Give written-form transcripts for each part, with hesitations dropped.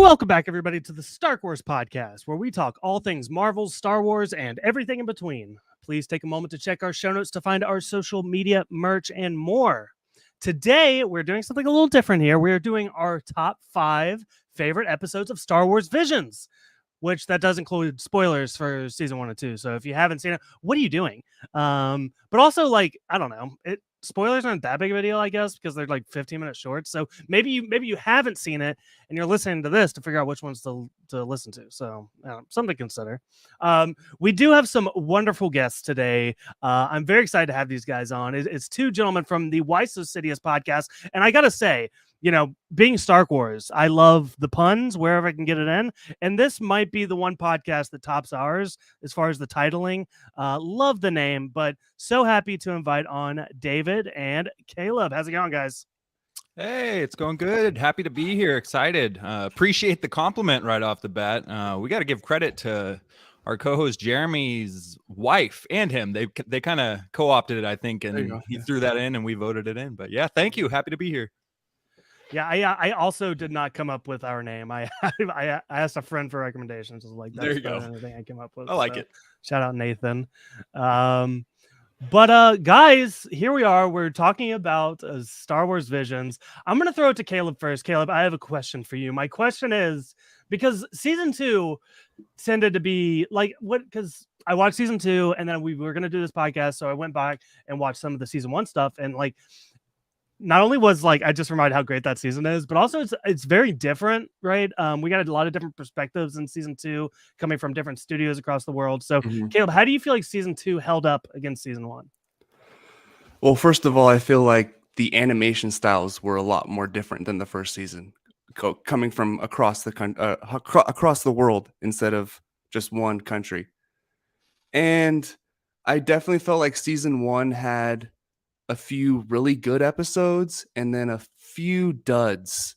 Welcome back, everybody, to the Star Wars podcast, where we talk all things Marvel, Star Wars, and everything in between. Please take a moment to check our show notes to find our social media, merch, and more. Today, we're doing something a little different here. We're doing our top 5 favorite episodes of Star Wars Visions, which that does include spoilers for season 1 and 2. So if you haven't seen it, what are you doing? But also, like, I don't know, spoilers aren't that big of a deal, I guess, because they're like 15 minutes short. So maybe you haven't seen it and you're listening to this to figure out which ones to listen to. So something to consider. We do have some wonderful guests today. I'm very excited to have these guys on. It's 2 gentlemen from the So Sidious podcast, and I gotta say, being Star Wars, I love the puns wherever I can get it in. And this might be the one podcast that tops ours as far as the titling. Love the name, but so happy to invite on David and Caleb. How's it going, guys? Hey, it's going good. Happy to be here. Excited. Appreciate the compliment right off the bat. We got to give credit to our co-host Jeremy's wife and him. They kind of co-opted it, I think, and he threw that in and we voted it in. But yeah, thank you. Happy to be here. Yeah, I also did not come up with our name. I asked a friend for recommendations. I was like, that's the only thing I came up with. I like it. Shout out Nathan. But guys, here we are. We're talking about Star Wars Visions. I'm going to throw it to Caleb first. Caleb, I have a question for you. My question is, because season 2 tended to be like, because I watched season 2 and then we were going to do this podcast. So I went back and watched some of the season 1 stuff. And like, not only was like I just reminded how great that season is, but also it's very different, right? We got a lot of different perspectives in season 2 coming from different studios across the world. So Caleb, how do you feel like season 2 held up against season 1? Well, first of all, I feel like the animation styles were a lot more different than the first season, coming from across the world instead of just one country. And I definitely felt like season 1 had a few really good episodes and then a few duds,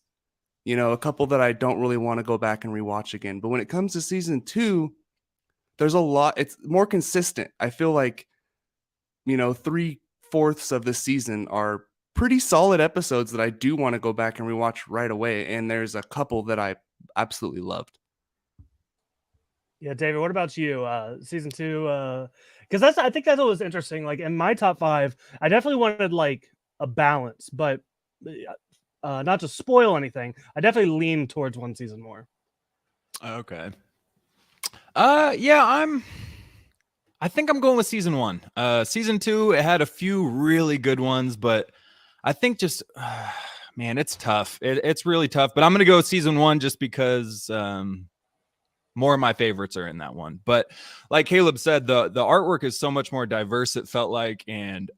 a couple that I don't really want to go back and rewatch again. But when it comes to season 2, there's a lot, it's more consistent. I feel like, 3/4 of the season are pretty solid episodes that I do want to go back and rewatch right away. And there's a couple that I absolutely loved. Yeah, David, what about you? Season 2, because I think that's what was interesting. Like in my top 5, I definitely wanted like a balance, but not to spoil anything, I definitely lean towards one season more. Okay. Yeah, I think I'm going with season 1. Season 2, it had a few really good ones, but I think just man, it's tough. It's really tough, but I'm going to go with season 1 just because more of my favorites are in that one. But like Caleb said, the artwork is so much more diverse, it felt like, and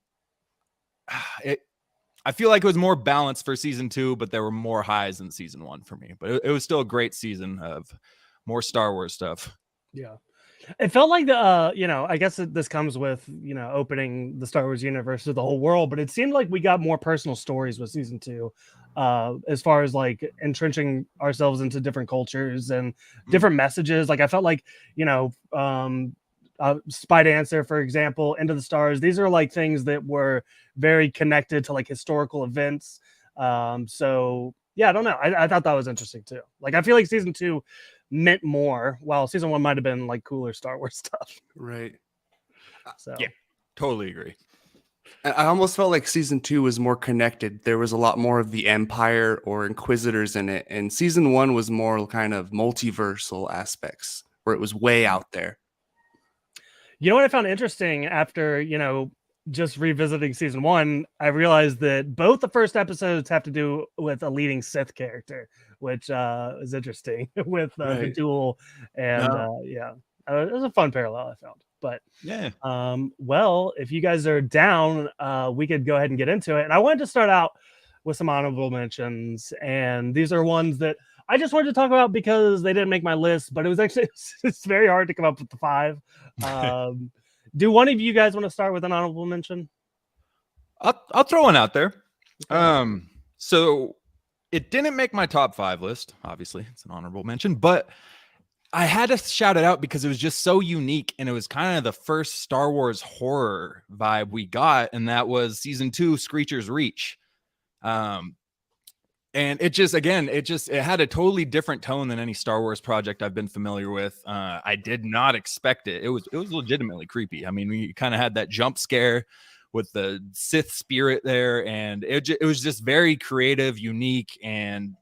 I feel like it was more balanced for season 2, but there were more highs than season 1 for me. But it was still a great season of more Star Wars stuff. Yeah. It felt like I guess this comes with, opening the Star Wars universe to the whole world, but it seemed like we got more personal stories with season 2, as far as like entrenching ourselves into different cultures and different messages. Like I felt like, Spy Dancer, for example, Into the Stars. These are like things that were very connected to like historical events. So yeah, I don't know. I thought that was interesting too. Like I feel like season 2 meant more, while season 1 might have been like cooler Star Wars stuff. Right. So yeah, totally agree. I almost felt like season 2 was more connected. There was a lot more of the Empire or Inquisitors in it. And season 1 was more kind of multiversal aspects where it was way out there. You know what I found interesting after, just revisiting season 1, I realized that both the first episodes have to do with a leading Sith character, which is interesting with the duel. And it was a fun parallel I found. But yeah, well, if you guys are down, we could go ahead and get into it. And I wanted to start out with some honorable mentions, and these are ones that I just wanted to talk about because they didn't make my list, but it was actually it's very hard to come up with the 5. Do one of you guys want to start with an honorable mention? I'll throw one out there. So it didn't make my top 5 list. Obviously, it's an honorable mention, but I had to shout it out because it was just so unique, and it was kind of the first Star Wars horror vibe we got, and that was season 2, Screecher's Reach. And it had a totally different tone than any Star Wars project I've been familiar with. I did not expect it. It was legitimately creepy. I mean, we kind of had that jump scare with the Sith spirit there, and it was just very creative, unique, and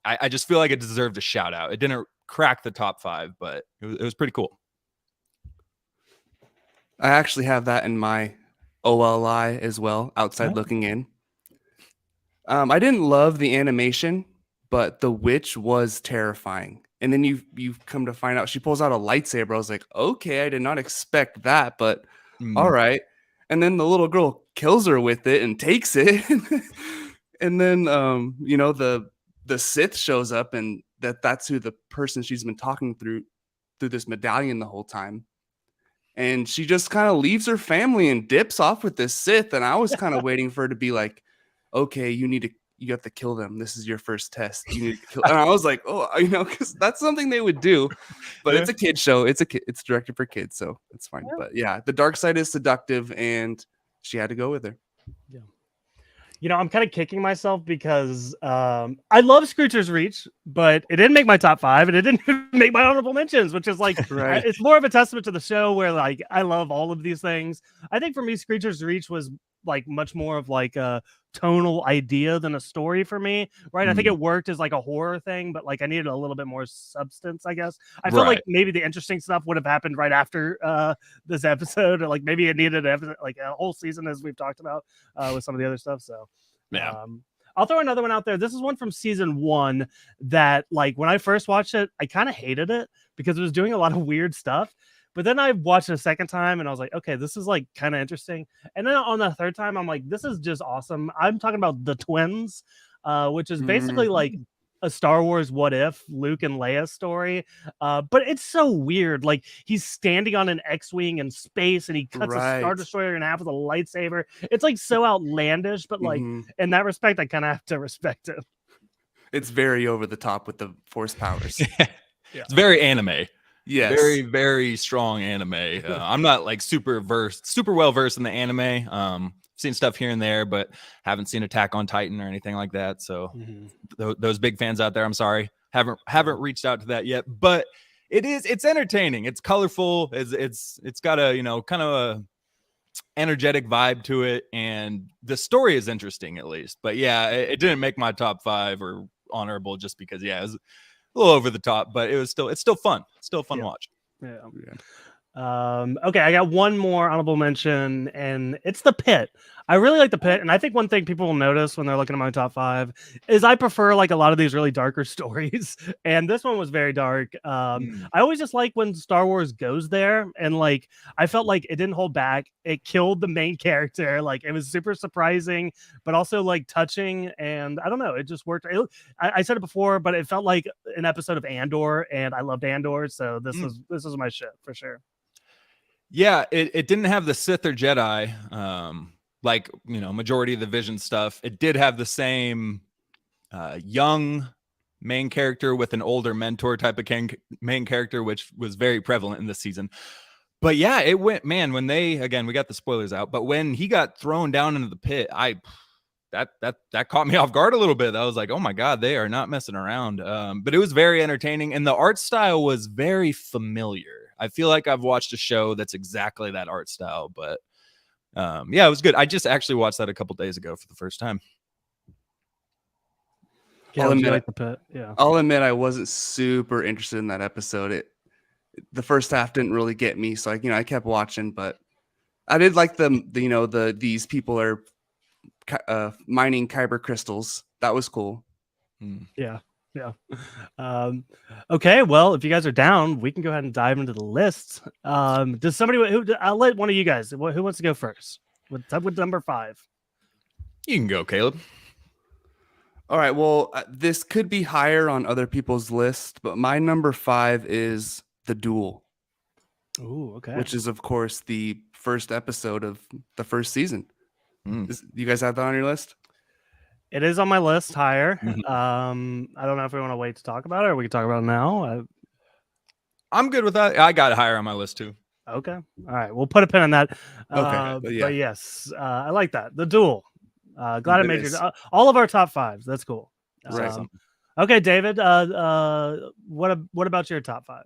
I just feel like it deserved a shout out. It didn't crack the top 5, but it was pretty cool. I actually have that in my OLI as well, outside looking in. I didn't love the animation, but the witch was terrifying. And then you come to find out she pulls out a lightsaber. I was like, okay, I did not expect that, but all right. And then the little girl kills her with it and takes it. And then the Sith shows up, and that's who the person she's been talking through this medallion the whole time. And she just kind of leaves her family and dips off with this Sith. And I was kind of waiting for her to be like, okay, you have to kill them. This is your first test. You need to kill. And I was like, oh, because that's something they would do. But it's a kid show. It's directed for kids, so it's fine. Yeah. But yeah, the dark side is seductive, and she had to go with her. Yeah. I'm kind of kicking myself because I love Screecher's Reach, but it didn't make my top 5, and it didn't make my honorable mentions, which is like, Right. It's more of a testament to the show where like I love all of these things. I think for me, Screecher's Reach was like much more of like a tonal idea than a story for me, right? I think it worked as like a horror thing, but like I needed a little bit more substance, I guess. I felt like maybe the interesting stuff would have happened right after this episode, or like maybe it needed like a whole season, as we've talked about with some of the other stuff. So yeah. I'll throw another one out there. This is one from season 1 that, like, when I first watched it, I kind of hated it because it was doing a lot of weird stuff. But then I watched it a second time and I was like, okay, this is like kind of interesting. And then on the third time, I'm like, this is just awesome. I'm talking about The Twins, which is basically like a Star Wars What If Luke and Leia story. But it's so weird. Like, he's standing on an X-Wing in space and he cuts a Star Destroyer in half with a lightsaber. It's like so outlandish, but like in that respect, I kind of have to respect it. It's very over the top with the Force powers. Yeah. It's very anime. Yes. Very, very strong anime. I'm not like super well versed in the anime. Seen stuff here and there, but haven't seen Attack on Titan or anything like that. So those big fans out there, I'm sorry, haven't reached out to that yet. But it's entertaining. It's colorful. It's got a kind of a energetic vibe to it, and the story is interesting at least. But yeah, it didn't make my top 5 or honorable just because it was a little over the top, but it's still fun. Still fun watch. Yeah. Okay, I got one more honorable mention, and it's The Pit. I really like The Pit, and I think one thing people will notice when they're looking at my top 5 is I prefer like a lot of these really darker stories, and this one was very dark. I always just like when Star Wars goes there, and like I felt like it didn't hold back. It killed the main character. Like, it was super surprising, but also like touching, and I don't know, it just worked. I said it before, but it felt like an episode of Andor, and I loved Andor, so this is my shit for sure. Yeah, it didn't have the Sith or Jedi, like majority of the Vision stuff. It did have the same young main character with an older mentor type of main character, which was very prevalent in this season. But yeah, it went, man, when we got the spoilers out, but when he got thrown down into the pit, that caught me off guard a little bit. I was like, oh my God, they are not messing around. But it was very entertaining, and the art style was very familiar. I feel like I've watched a show that's exactly that art style, but yeah, it was good. I just actually watched that a couple days ago for the first time. Yeah, I'll admit I wasn't super interested in that episode. The first half didn't really get me, so I kept watching, but I did like these people are mining kyber crystals. That was cool. Yeah. Okay, well, if you guys are down, we can go ahead and dive into the lists. Does somebody I'll let one of you guys, who wants to go first with number 5? You can go, Caleb. All right, well, this could be higher on other people's list, but my number 5 is The Duel. Ooh, okay. Which is, of course, the first episode of the first season. You guys have that on your list? It is on my list higher. I don't know if we want to wait to talk about it, or we can talk about it now. I'm good with that. I got it higher on my list too. Okay. All right. We'll put a pin on that. Okay. But yes, I like that. The Duel. Glad I It made is. all of our top fives. That's cool. Right. Okay, David. What about your top five?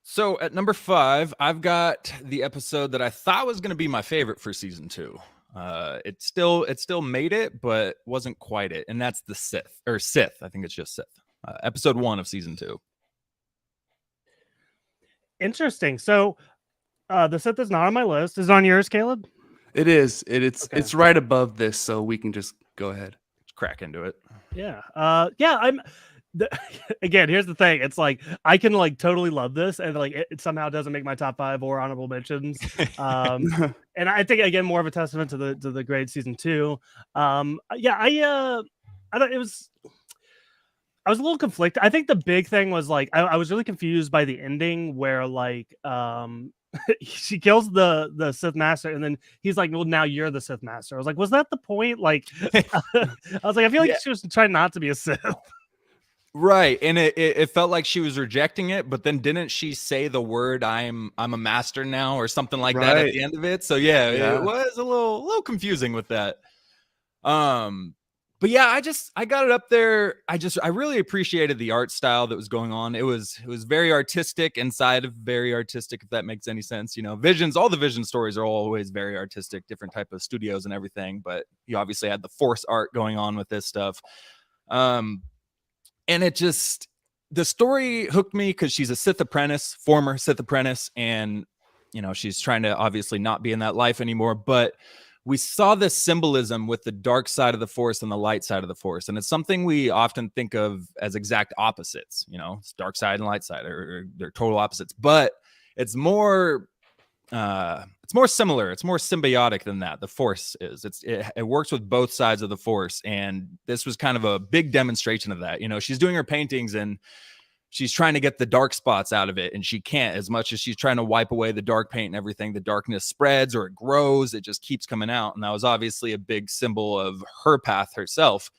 So at number 5, I've got the episode that I thought was going to be my favorite for season 2. It still made it, but wasn't quite it, and that's the Sith. I think it's just Sith. Episode 1 of season 2. Interesting. So, the Sith is not on my list. Is it on yours, Caleb? It is. It's Okay. it's right above this, so we can just go ahead. Let's crack into it. Yeah. I'm. Again, here's the thing. It's like I can like totally love this, and like it somehow doesn't make my top 5 or honorable mentions. And I think again more of a testament to the great season 2. Yeah, I thought it was. I was a little conflicted. I think the big thing was like I was really confused by the ending where like she kills the Sith Master and then he's like, well, now you're the Sith Master. I was like, was that the point? Like I was like, I feel like she was trying not to be a Sith. Right, and it felt like she was rejecting it, but then didn't she say the word "I'm a master now" or something like that at the end of it? So yeah, it was a little confusing with that. But yeah, I got it up there. I really appreciated the art style that was going on. It was very artistic inside of very artistic, if that makes any sense. You know, all the Vision stories are always very artistic, different type of studios and everything. But you obviously had the Force art going on with this stuff. And the story hooked me because she's a former Sith apprentice, and you know she's trying to obviously not be in that life anymore. But we saw this symbolism with the dark side of the Force and the light side of the Force, and it's something we often think of as exact opposites. You know, it's dark side and light side, or they're total opposites. But it's more similar. It's more symbiotic than that. The Force is. It works with both sides of the Force, and this was kind of a big demonstration of that. You know, she's doing her paintings and she's trying to get the dark spots out of it, and she can't. As much as she's trying to wipe away the dark paint and everything, the darkness spreads or it grows. It just keeps coming out, and that was obviously a big symbol of her path herself.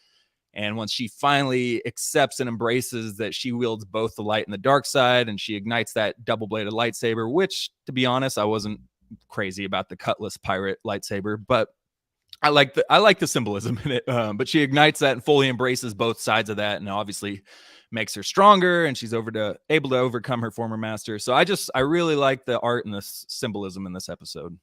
And once she finally accepts and embraces that she wields both the light and the dark side, and she ignites that double-bladed lightsaber, which, to be honest, I wasn't crazy about the cutlass pirate lightsaber, but I like the symbolism in it. But she ignites that and fully embraces both sides of that, and obviously makes her stronger, and she's able to overcome her former master. So I really like the art and the symbolism in this episode.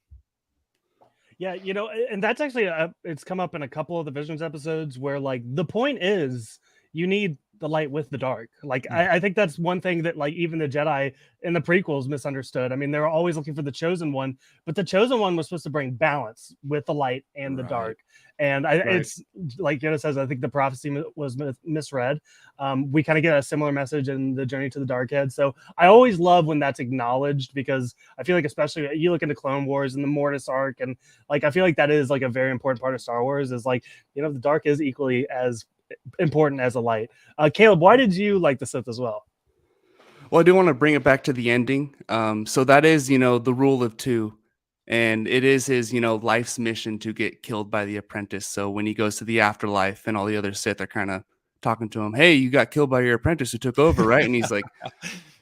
Yeah, you know, and that's actually it's come up in a couple of the Visions episodes where like the point is you need the light with the dark. Like I think that's one thing that like even the Jedi in the prequels misunderstood. I mean, they were always looking for the chosen one, but the chosen one was supposed to bring balance with the light and the dark. And it's like Yoda says, I think the prophecy was misread. We kind of get a similar message in the Journey to the Dark Head. So I always love when that's acknowledged, because I feel like, especially you look into Clone Wars and the Mortis arc, and like I feel like that is like a very important part of Star Wars. Is like, you know, the dark is equally as important as the light. Caleb, why did you like the Sith as well? Well, I do want to bring it back to the ending. So that is, you know, the rule of 2. And it is his, you know, life's mission to get killed by the apprentice. So when he goes to the afterlife and all the other Sith are kind of talking to him, hey, you got killed by your apprentice who took over, right? And he's like,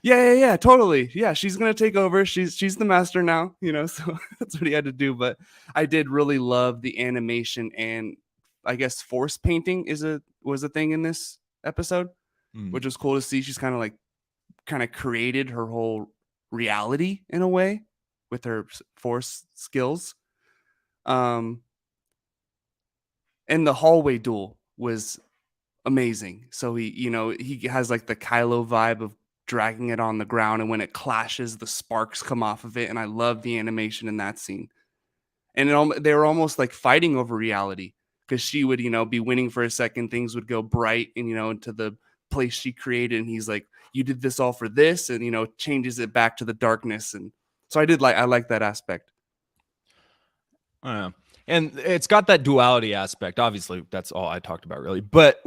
yeah, totally. Yeah, she's going to take over. She's the master now, you know, so that's what he had to do. But I did really love the animation, and I guess force painting was a thing in this episode, which was cool to see. She's kind of created her whole reality in a way with her force skills. And the hallway duel was amazing. So he has like the Kylo vibe of dragging it on the ground, and when it clashes, the sparks come off of it. And I love the animation in that scene. And they were almost like fighting over reality, because she would, you know, be winning for a second, things would go bright and, you know, into the place she created, and he's like, you did this all for this, and, you know, changes it back to the darkness. And so I like that aspect. And it's got that duality aspect. Obviously, that's all I talked about, really. But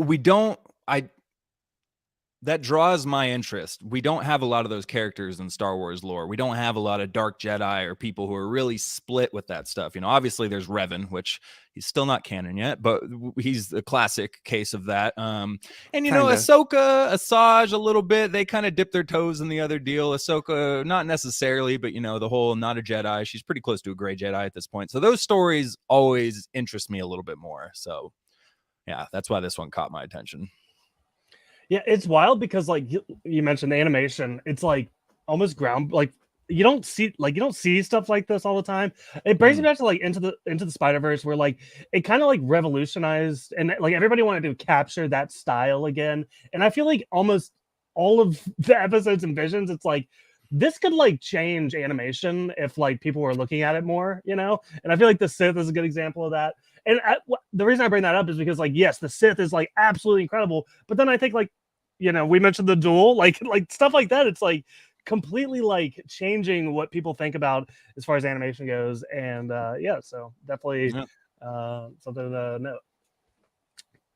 that draws my interest. We don't have a lot of those characters in Star Wars lore. We don't have a lot of dark Jedi or people who are really split with that stuff. You know, obviously there's Revan, which he's still not canon yet, but he's a classic case of that. And you know, Kinda. Ahsoka, Asajj, a little bit. They kind of dip their toes in the other deal. Ahsoka, not necessarily, but you know, the whole not a Jedi. She's pretty close to a gray Jedi at this point. So those stories always interest me a little bit more. So yeah, that's why this one caught my attention. Yeah, it's wild because like you mentioned the animation, it's like almost ground like you don't see stuff like this all the time. It brings me back to like into the Spider-Verse where like it kind of like revolutionized and like everybody wanted to capture that style again. And I feel like almost all of the episodes and visions, it's like this could like change animation if like people were looking at it more, you know? And I feel like the Sith is a good example of that. And the reason I bring that up is because like yes, the Sith is like absolutely incredible, but then I think like you know we mentioned the duel, like stuff like that. It's like completely like changing what people think about as far as animation goes, and yeah, so definitely something to note.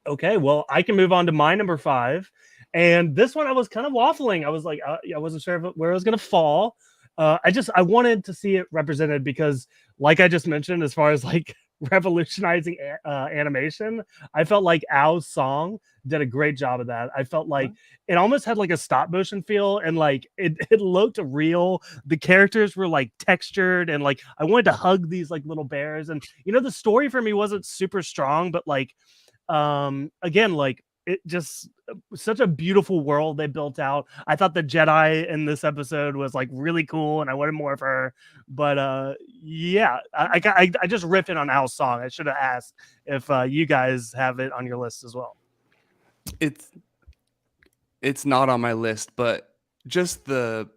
Okay, well I can move on to my number 5, and this one I was kind of waffling. I was like I wasn't sure where it was gonna fall. I wanted to see it represented because like I just mentioned, as far as like revolutionizing animation, I felt like Ao's song did a great job of that. I felt like it almost had like a stop motion feel, and like it looked real. The characters were like textured, and like I wanted to hug these like little bears. And you know, the story for me wasn't super strong, but like again, like it just such a beautiful world they built out. I thought the Jedi in this episode was like really cool, and I wanted more of her. But yeah, I just riffing on Al's song. I should have asked if you guys have it on your list as well. It's not on my list, but just the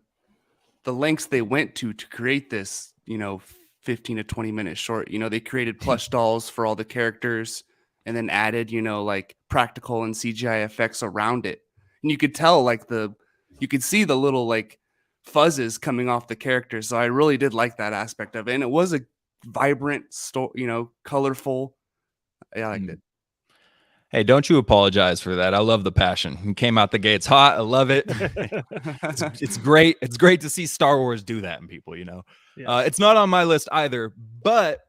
lengths they went to create this, 15 to 20 minute short. They created plush dolls for all the characters and then added, like practical and CGI effects around it. And you could tell you could see the little like fuzzes coming off the characters. So I really did like that aspect of it. And it was a vibrant story, colorful. I liked it. Hey, don't you apologize for that. I love the passion. You came out the gates hot. I love it. It's great. It's great to see Star Wars do that in people, Yeah. It's not on my list either, but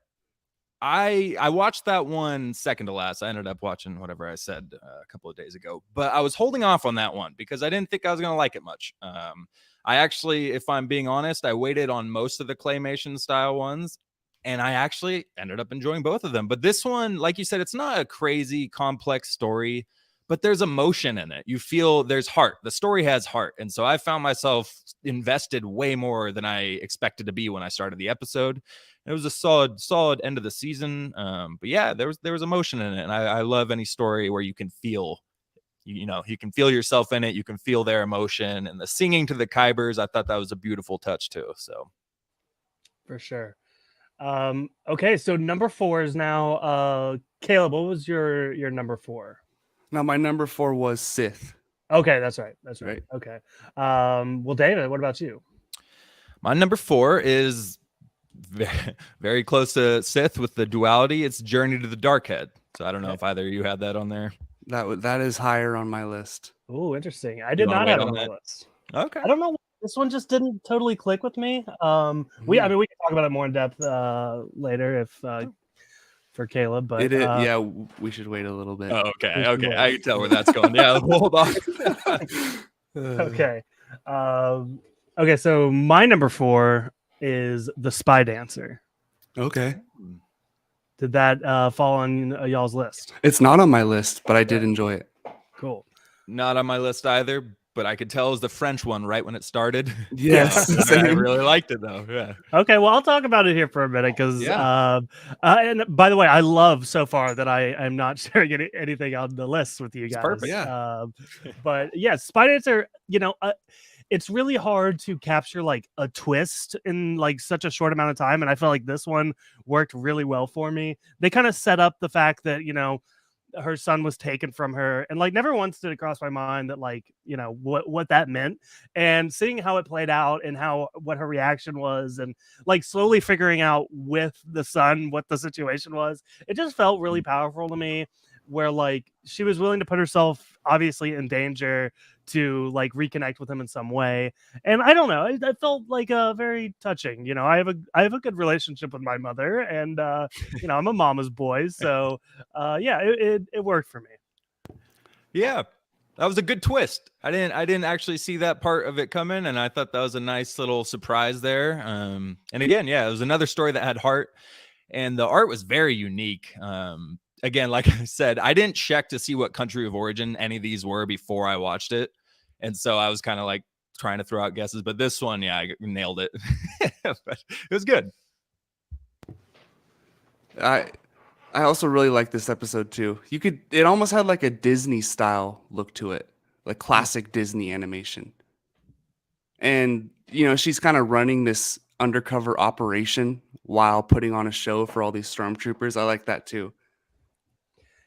I watched that one second to last. I ended up watching whatever I said a couple of days ago, but I was holding off on that one because I didn't think I was going to like it much. I actually, if I'm being honest, I waited on most of the claymation style ones, and I actually ended up enjoying both of them. But this one, like you said, it's not a crazy complex story, but there's emotion in it. You feel there's heart. The story has heart. And so I found myself invested way more than I expected to be when I started the episode. It was a solid end of the season. But yeah, there was emotion in it. And I love any story where you can feel, you can feel yourself in it. You can feel their emotion, and the singing to the Kybers. I thought that was a beautiful touch too. So for sure. Okay, so number 4 is now Caleb. What was your number 4? Now my number 4 was Sith. Okay, that's right. Okay. Well, David, what about you? My number 4 is very close to Sith with the duality. It's Journey to the Dark Head. So I don't know if either of you had that on there. That is higher on my list. Oh, interesting. I did not have it on my list. Okay. I don't know. This one just didn't totally click with me. We can talk about it more in depth later if for Caleb, but we should wait a little bit. Oh, okay. I can tell where that's going. Yeah, hold on. Okay. Okay, so my number 4 is The Spy Dancer. Okay. Did that fall on y'all's list? It's not on my list, but I did enjoy it. Cool. Not on my list either, but I could tell it was the French one right when it started. Yes. I really liked it though. Yeah. Okay, well, I'll talk about it here for a minute because and by the way, I love so far that I'm not sharing anything on the list with you guys. Perfect. Yeah. But yeah, Spy Dancer, it's really hard to capture like a twist in like such a short amount of time, and I feel like this one worked really well for me. They kind of set up the fact that her son was taken from her, and like never once did it cross my mind that like what that meant, and seeing how it played out and what her reaction was, and like slowly figuring out with the son what the situation was, it just felt really powerful to me, where like she was willing to put herself obviously in danger to like reconnect with him in some way. And I don't know, I felt like very touching. You know, I have a good relationship with my mother, and you know, I'm a mama's boy, so yeah, it worked for me. Yeah, that was a good twist. I didn't actually see that part of it coming, and I thought that was a nice little surprise there. And again, yeah, it was another story that had heart, and the art was very unique. Again, like I said, I didn't check to see what country of origin any of these were before I watched it, and so I was kind of like trying to throw out guesses. But this one, yeah, I nailed it. But it was good. I also really like this episode too. It almost had like a Disney style look to it, like classic Disney animation. And you know, she's kind of running this undercover operation while putting on a show for all these stormtroopers. I like that too.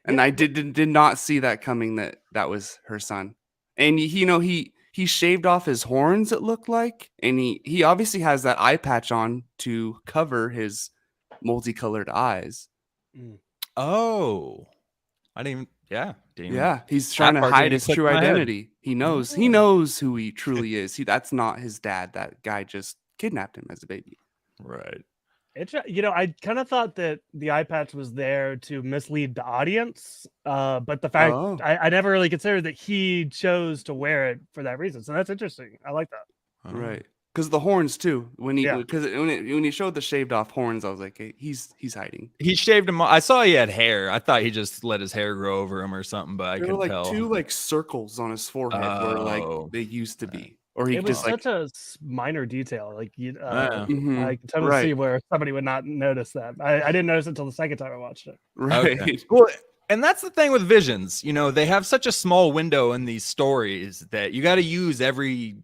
And Yeah, I did not see that coming, that was her son. And you know, he shaved off his horns, it looked like, and he obviously has that eye patch on to cover his multicolored eyes. Mm. Oh, I didn't even. Yeah, didn't even, Yeah, he's trying to part didn't hide even his click true in my head. identity. He knows who he truly is. That's not his dad. That guy just kidnapped him as a baby. Right. You know, I kind of thought that the eye patch was there to mislead the audience, but the fact Oh. I never really considered that he chose to wear it for that reason. So that's interesting. I like that. Right. Because the horns too. When Yeah. he showed the shaved off horns, I was like, hey, he's hiding. He shaved him. I saw he had hair. I thought he just let his hair grow over him or something, but I There were couldn't like tell. two like circles on his forehead where like Oh. they used to be. Or he It was just like such a minor detail. Like Yeah. I can totally right. see where somebody would not notice that. I didn't notice it until the second time I watched it. Right. Okay. Well, and that's the thing with Visions. You know, they have such a small window in these stories that you got to use every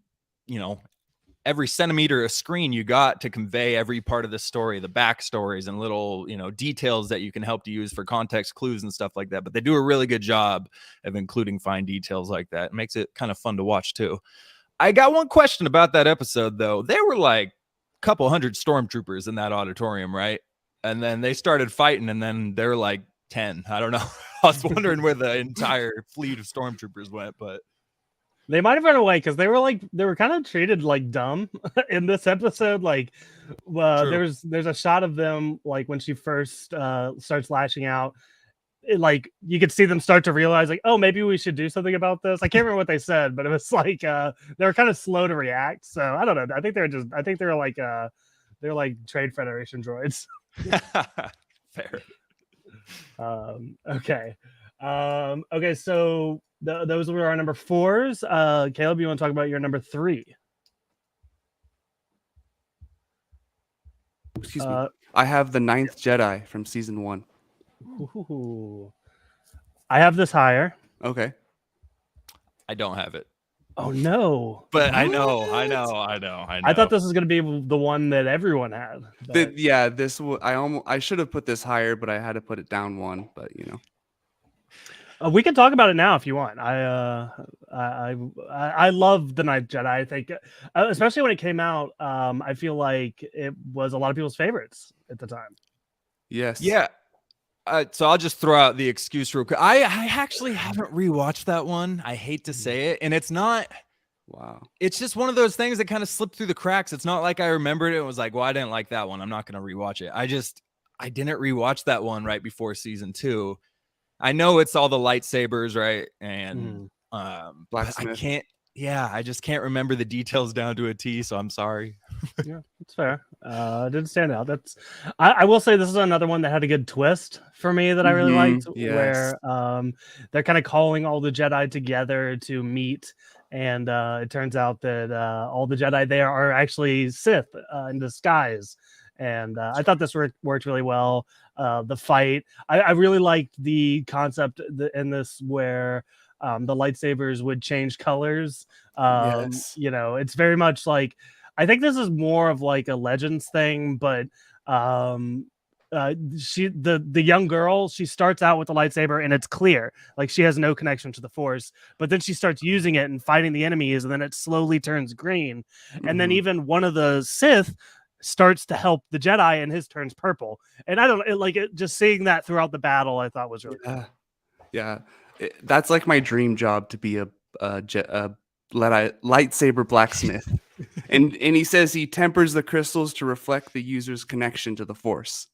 centimeter of screen you got to convey every part of the story, the backstories and little, details that you can help to use for context clues and stuff like that. But they do a really good job of including fine details like that. It makes it kind of fun to watch too. I got one question about that episode though. There were like a couple hundred stormtroopers in that auditorium, right? And then they started fighting, and then there were like 10. I don't know. I was wondering where the entire fleet of stormtroopers went, but They might have run away because they were kind of treated like dumb in this episode. Like, True. there's a shot of them like when she first starts lashing out. Like you could see them start to realize like, oh, maybe we should do something about this. I can't remember what they said, but it was like they were kind of slow to react. So I don't know. I think they're like Trade Federation droids. Fair. Okay. Okay, so those were our number 4s. Caleb, you want to talk about your number 3? Excuse me. I have the 9th Jedi from season 1. Ooh. I have this higher. Okay. I don't have it. Oh no! But What? I know. I thought this was going to be the one that everyone had. But... I should have put this higher, but I had to put it down one. But we can talk about it now if you want. I love the Ninth Jedi. I think, especially when it came out, I feel like it was a lot of people's favorites at the time. Yes. Yeah. So I'll just throw out the excuse real quick. I actually haven't rewatched that one. I hate to say it, and it's not. Wow. It's just one of those things that kind of slipped through the cracks. It's not like I remembered it and was like, well, I didn't like that one. I'm not going to rewatch it. I didn't rewatch that one right before season 2. I know it's all the lightsabers, right? And Blacksmith. I just can't remember the details down to a T, so I'm sorry. Yeah, it's fair. It didn't stand out. I will say this is another one that had a good twist for me that I really liked, yes. where they're kind of calling all the Jedi together to meet, and it turns out that all the Jedi there are actually Sith in disguise. And I thought this worked really well. The fight, I really liked the concept in this where the lightsabers would change colors. Yes. It's very much like, I think this is more of like a Legends thing, but the young girl, she starts out with the lightsaber and it's clear, like she has no connection to the Force, but then she starts using it and fighting the enemies, and then it slowly turns green, and then even one of the Sith starts to help the Jedi and his turns purple. And I don't like it, just seeing that throughout the battle, I thought was really cool. Yeah. That's like my dream job, to be a lightsaber blacksmith. and he says he tempers the crystals to reflect the user's connection to the Force,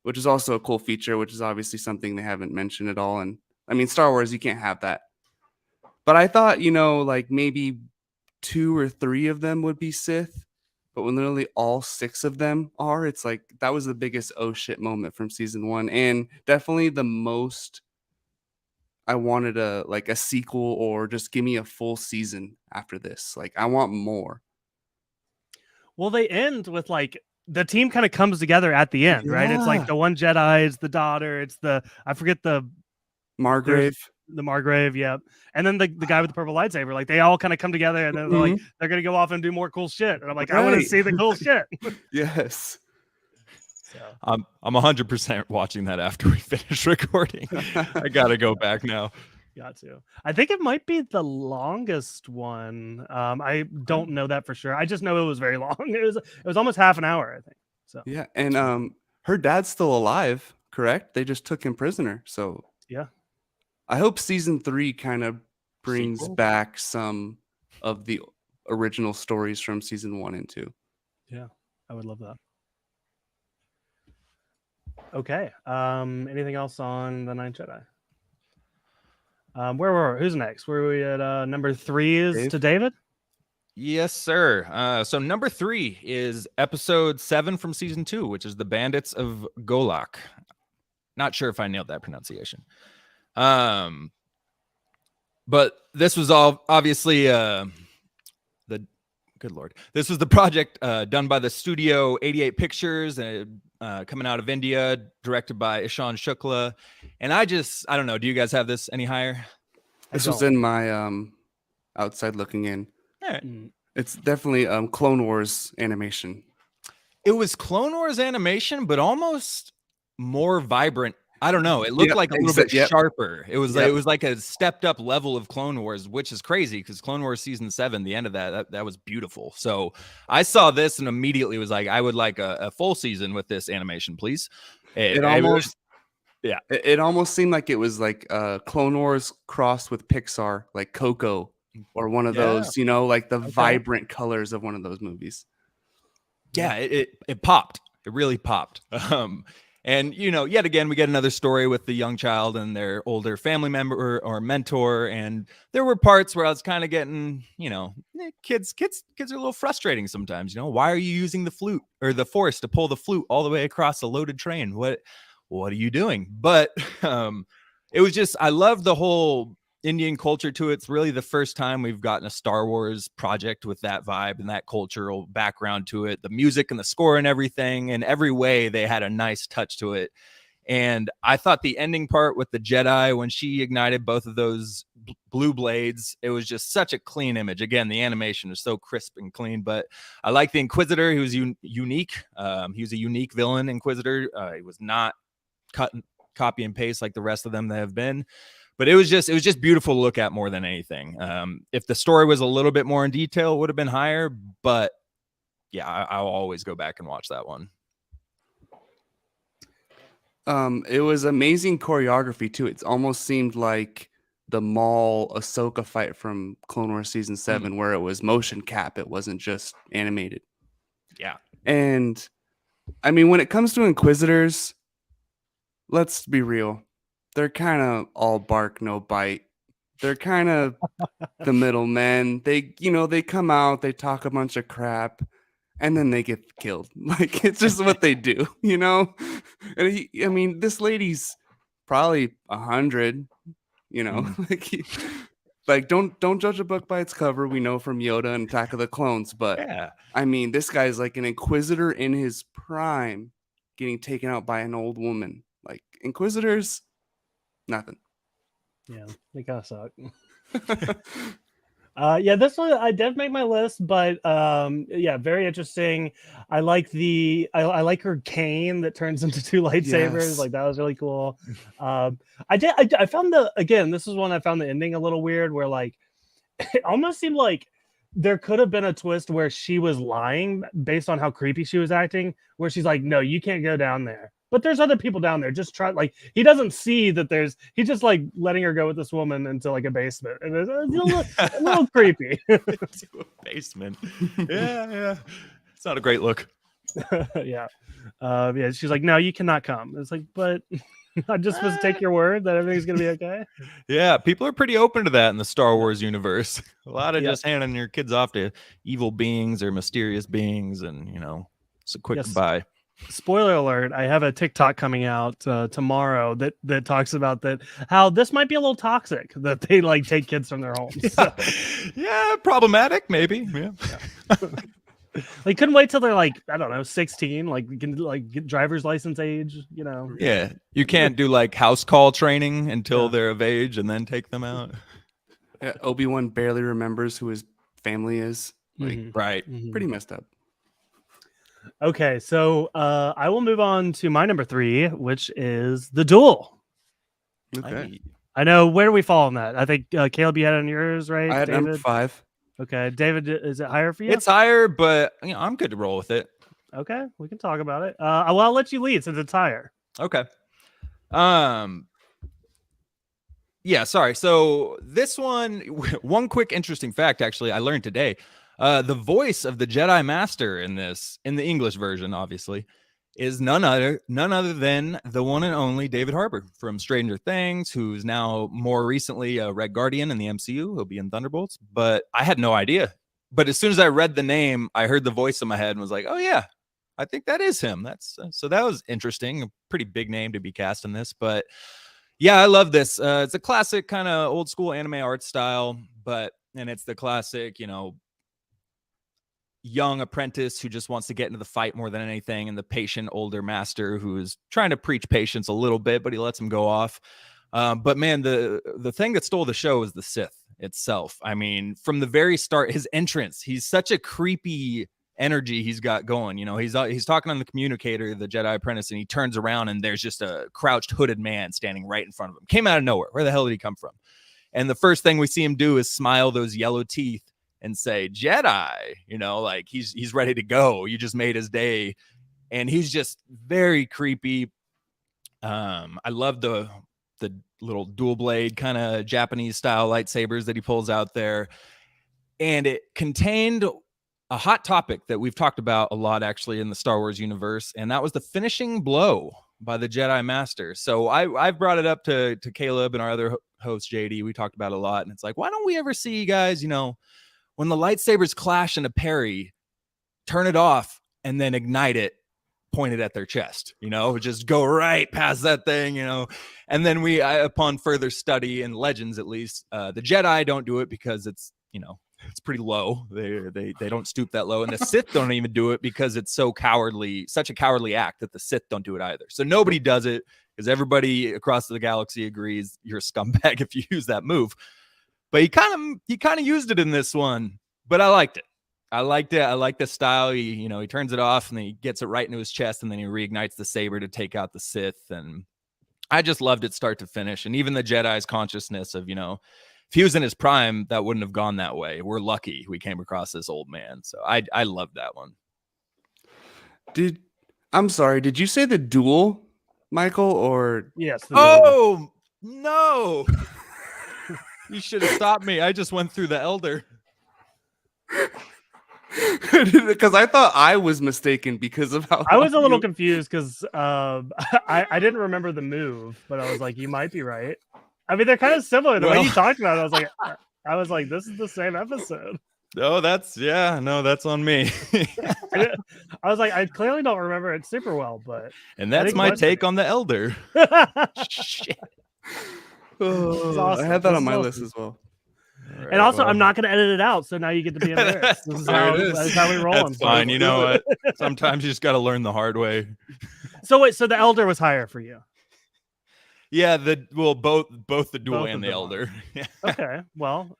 which is also a cool feature, which is obviously something they haven't mentioned at all. And I mean, Star Wars, you can't have that. But I thought, like maybe 2 or 3 of them would be Sith, but when literally all 6 of them are, it's like that was the biggest oh shit moment from season 1, and definitely the most I wanted a sequel, or just give me a full season after this. Like I want more. Well, they end with like the team kind of comes together at the end, right? It's like Yeah. the one Jedi, it's the daughter, it's I forget there's Margrave. the Margrave, yeah. And then the guy with the purple lightsaber, like they all kind of come together and then they're like, they're gonna go off and do more cool shit. And I'm like, I want to Right. see the cool shit. Yes. So I'm 100% watching that after we finish recording. I gotta go back now. got to. I think it might be the longest one. I don't know that for sure. I just know it was very long. It was almost half an hour, I think. So Yeah, and her dad's still alive, correct? They just took him prisoner. So yeah. I hope season 3 kind of brings Sequel? back some of the original stories from season 1 and 2. Yeah, I would love that. Okay. Anything else on the Ninth Jedi? Who's next? Where are we at? Number 3 is Dave? to David. Yes, sir. So number 3 is episode 7 from season 2, which is the Bandits of Golak. Not sure if I nailed that pronunciation. But this was all obviously good Lord. This was the project done by the studio 88 Pictures, coming out of India, directed by Ishan Shukla. And I don't know. Do you guys have this any higher? This was in my outside looking in. All right. It's definitely Clone Wars animation. It was Clone Wars animation, but almost more vibrant. I don't know. It looked like a little bit sharper. It was like a stepped up level of Clone Wars, which is crazy because Clone Wars season 7, the end of that was beautiful. So I saw this and immediately was like, I would like a full season with this animation, please. It almost seemed like it was like Clone Wars crossed with Pixar, like Coco, or one of those, like the vibrant colors of one of those movies. Yeah, it popped. It really popped. And, yet again, we get another story with the young child and their older family member or mentor. And there were parts where I was kind of getting, kids are a little frustrating sometimes. Why are you using the flute or the Force to pull the flute all the way across a loaded train? What are you doing? But it was just, I love the whole Indian culture to it. It's really the first time we've gotten a Star Wars project with that vibe and that cultural background to it. The music and the score and everything, in every way, they had a nice touch to it. And I thought the ending part with the Jedi, when she ignited both of those blue blades, it was just such a clean image. Again, the animation is so crisp and clean, but I like the Inquisitor. He was unique. He was a unique villain Inquisitor. He was not copy and paste like the rest of them that have been. But it was just beautiful to look at more than anything. If the story was a little bit more in detail, it would have been higher. But yeah, I'll always go back and watch that one. It was amazing choreography too. It almost seemed like the Maul Ahsoka fight from Clone Wars season 7, where it was motion cap. It wasn't just animated. Yeah. And I mean, when it comes to Inquisitors, let's be real. They're kind of all bark, no bite. They're kind of the middlemen. They come out, they talk a bunch of crap, and then they get killed. Like, it's just what they do, And this lady's probably 100, like don't judge a book by its cover. We know from Yoda and Attack of the Clones, but yeah. This guy's like an Inquisitor in his prime, getting taken out by an old woman. Like, Inquisitors, nothing. Yeah, they kind of suck. This one I did make my list, but very interesting. I like I like her cane that turns into 2 lightsabers. Yes. Like, that was really cool. I found this is one I found the ending a little weird, where like it almost seemed like there could have been a twist where she was lying based on how creepy she was acting, where she's like, no, you can't go down there. But there's other people down there. Just try, like, he doesn't see that he's just like letting her go with this woman into like a basement, and it's a little creepy. To a basement. Yeah. It's not a great look. Yeah. Yeah. She's like, no, you cannot come. It's like, but I'm just supposed to take your word that everything's gonna be okay. Yeah, people are pretty open to that in the Star Wars universe. A lot of Yep. just handing your kids off to evil beings or mysterious beings, and it's a quick goodbye. Spoiler alert, I have a TikTok coming out tomorrow that talks about that, how this might be a little toxic that they like take kids from their homes. Yeah, problematic maybe. Yeah. They couldn't wait till they're like, I don't know, 16, like you can like get driver's license age, Yeah, you can't do like house call training until they're of age and then take them out. Yeah, Obi-Wan barely remembers who his family is. Like, right. Pretty messed up. Okay, so I will move on to my number 3, which is The Duel. Okay. I know, where do we fall on that? I think Caleb, you had on yours, right? I had David? number 5. Okay, David, is it higher for you? It's higher, but I'm good to roll with it. Okay, we can talk about it. Well, I'll let you lead since it's higher. Okay. Yeah, sorry. So this one quick interesting fact, actually, I learned today. The voice of the Jedi Master in the English version, obviously, is none other than the one and only David Harbour from Stranger Things, who's now more recently a Red Guardian in the MCU. He'll be in Thunderbolts, but I had no idea. But as soon as I read the name, I heard the voice in my head and was like, oh yeah, I think that is him. So that was interesting. A pretty big name to be cast in this, but yeah, I love this. It's a classic kind of old school anime art style, and it's the classic, young apprentice who just wants to get into the fight more than anything, and the patient older master who is trying to preach patience a little bit, but he lets him go off. But man, the thing that stole the show is the Sith itself. I mean, from the very start, his entrance, he's such a creepy energy he's got going. He's talking on the communicator, the Jedi apprentice, and he turns around and there's just a crouched hooded man standing right in front of him. Came out of nowhere. Where the hell did he come from? And the first thing we see him do is smile those yellow teeth and say Jedi, like he's ready to go. You just made his day. And he's just very creepy. I love the little dual blade kind of Japanese style lightsabers that he pulls out there. And it contained a hot topic that we've talked about a lot actually in the Star Wars universe, and that was the finishing blow by the Jedi Master. So I've brought it up to Caleb and our other host JD. We talked about it a lot, and it's like, why don't we ever see you guys, when the lightsabers clash in a parry, turn it off and then ignite it, point it at their chest, just go right past that thing, and then upon further study in Legends, at least, the Jedi don't do it because it's, it's pretty low. They don't stoop that low, and the Sith don't even do it because it's such a cowardly act that the Sith don't do it either. So nobody does it because everybody across the galaxy agrees you're a scumbag if you use that move. But he kind of used it in this one, but I liked it. I like the style. He turns it off and then he gets it right into his chest, and then he reignites the saber to take out the Sith. And I just loved it start to finish. And even the Jedi's consciousness of, if he was in his prime, that wouldn't have gone that way. We're lucky we came across this old man. So I love that one. I'm sorry, did you say the duel, Michael, or? Yes. Oh, no. You should have stopped me. I just went through the Elder. Because I thought I was mistaken because of how I was a little confused because I didn't remember the move, but I was like, you might be right. I mean, they're kind of similar. The way you talked about it, I was like, this is the same episode. Oh, that's on me. I was like, I clearly don't remember it super well, but and that's my take on the Elder. Shit. Oh, awesome. I had that on my list as well. Right, and also, I'm not going to edit it out, so now you get to be embarrassed. This is how we roll. That's fine. You know what? Sometimes you just got to learn the hard way. So wait, so the Elder was higher for you? Yeah, both the Duel and the Elder. Yeah. Okay, well,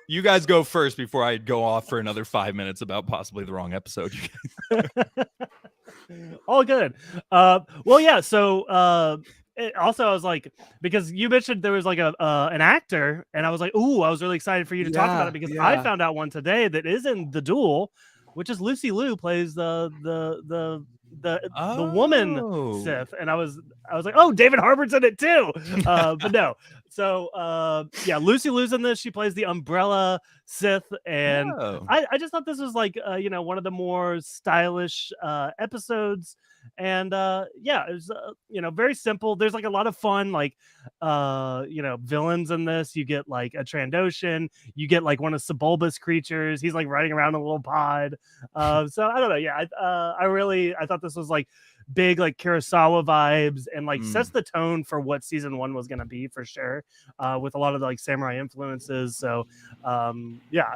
you guys go first before I go off for another 5 minutes about possibly the wrong episode. All good. Well, yeah. So also, I was like, because you mentioned there was like an actor, and I was like, ooh, I was really excited for you to talk about it because I found out one today that is in the Duel. which is Lucy Liu plays the woman Oh. Sith, and I was like, oh, David Harbour's in it too. But no. So yeah, Lucy Liu's in this. She plays the Umbrella Sith, and Oh. I just thought this was like one of the more stylish episodes. And yeah, it was very simple. There's like a lot of fun like villains in this. You get like a Trandoshan, you get like one of Sebulba's creatures. He's like riding around in a little pod. So I don't know. Yeah, I thought this was like big like Kurosawa vibes, and like sets the tone for what season 1 was gonna be for sure, with a lot of the, like samurai influences. So yeah,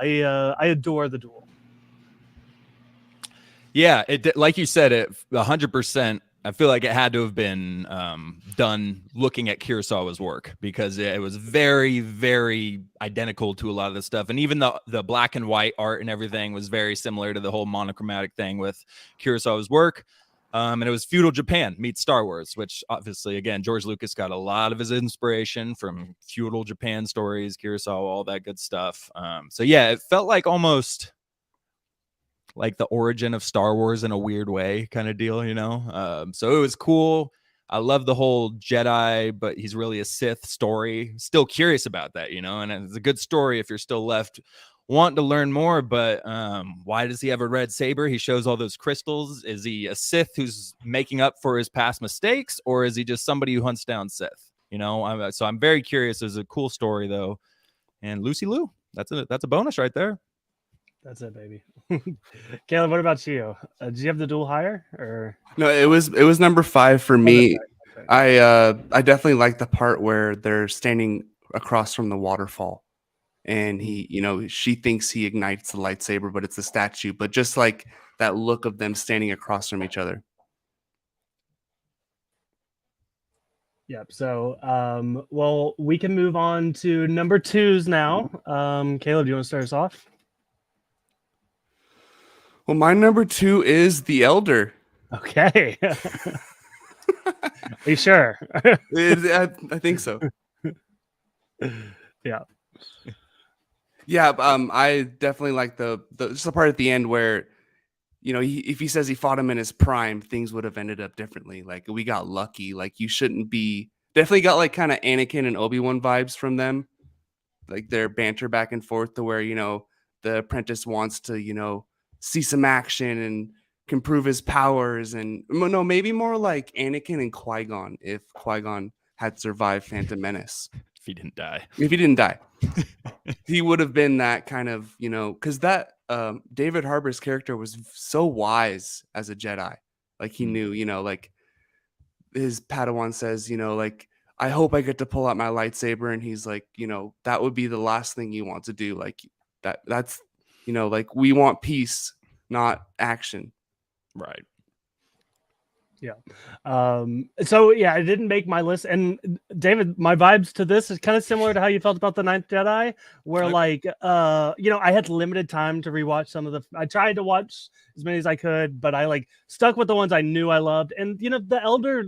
I adore the duel. Yeah, it like you said, it 100%. I feel like it had to have been done looking at Kurosawa's work, because it was very, very identical to a lot of the stuff, and even the black and white art and everything was very similar to the whole monochromatic thing with Kurosawa's work. And it was feudal Japan meets Star Wars, which obviously, again, George Lucas got a lot of his inspiration from feudal Japan stories, Kurosawa, all that good stuff. So yeah, it felt like almost like the origin of Star Wars in a weird way kind of deal, so it was cool. I love the whole Jedi, but he's really a Sith story. Still curious about that, and it's a good story if you're still left wanting to learn more. But why does he have a red saber? He shows all those crystals. Is he a Sith who's making up for his past mistakes, or is he just somebody who hunts down Sith? So I'm very curious. It's a cool story though, and Lucy Liu, that's a bonus right there. That's it, baby. Caleb, what about you? Did you have the duel higher, or No, it was number 5 for me. I definitely like the part where they're standing across from the waterfall, and she thinks he ignites the lightsaber, but it's a statue. But just like that look of them standing across from each other. Yep. So, well, we can move on to number 2s now. Caleb, do you want to start us off? Well, my number 2 is The Elder. Okay. Are you sure? I think so. Yeah. Yeah. I definitely like just the part at the end where, if he says he fought him in his prime, things would have ended up differently. Like, we got lucky. Like, you shouldn't be. Definitely got like kind of Anakin and Obi-Wan vibes from them. Like their banter back and forth to where, the apprentice wants to, see some action and can prove his powers. And no, maybe more like Anakin and Qui-Gon, if Qui-Gon had survived Phantom Menace. If he didn't die, he would have been that kind of, because that David Harbour's character was so wise as a Jedi. Like he knew, like his Padawan says, like, I hope I get to pull out my lightsaber. And he's like, that would be the last thing you want to do. Like that's, like, we want peace, not action. Right. Yeah. So yeah, it didn't make my list. And David, my vibes to this is kind of similar to how you felt about The Ninth Jedi, where I had limited time to rewatch some of I tried to watch as many as I could, but I like stuck with the ones I knew I loved. And The Elder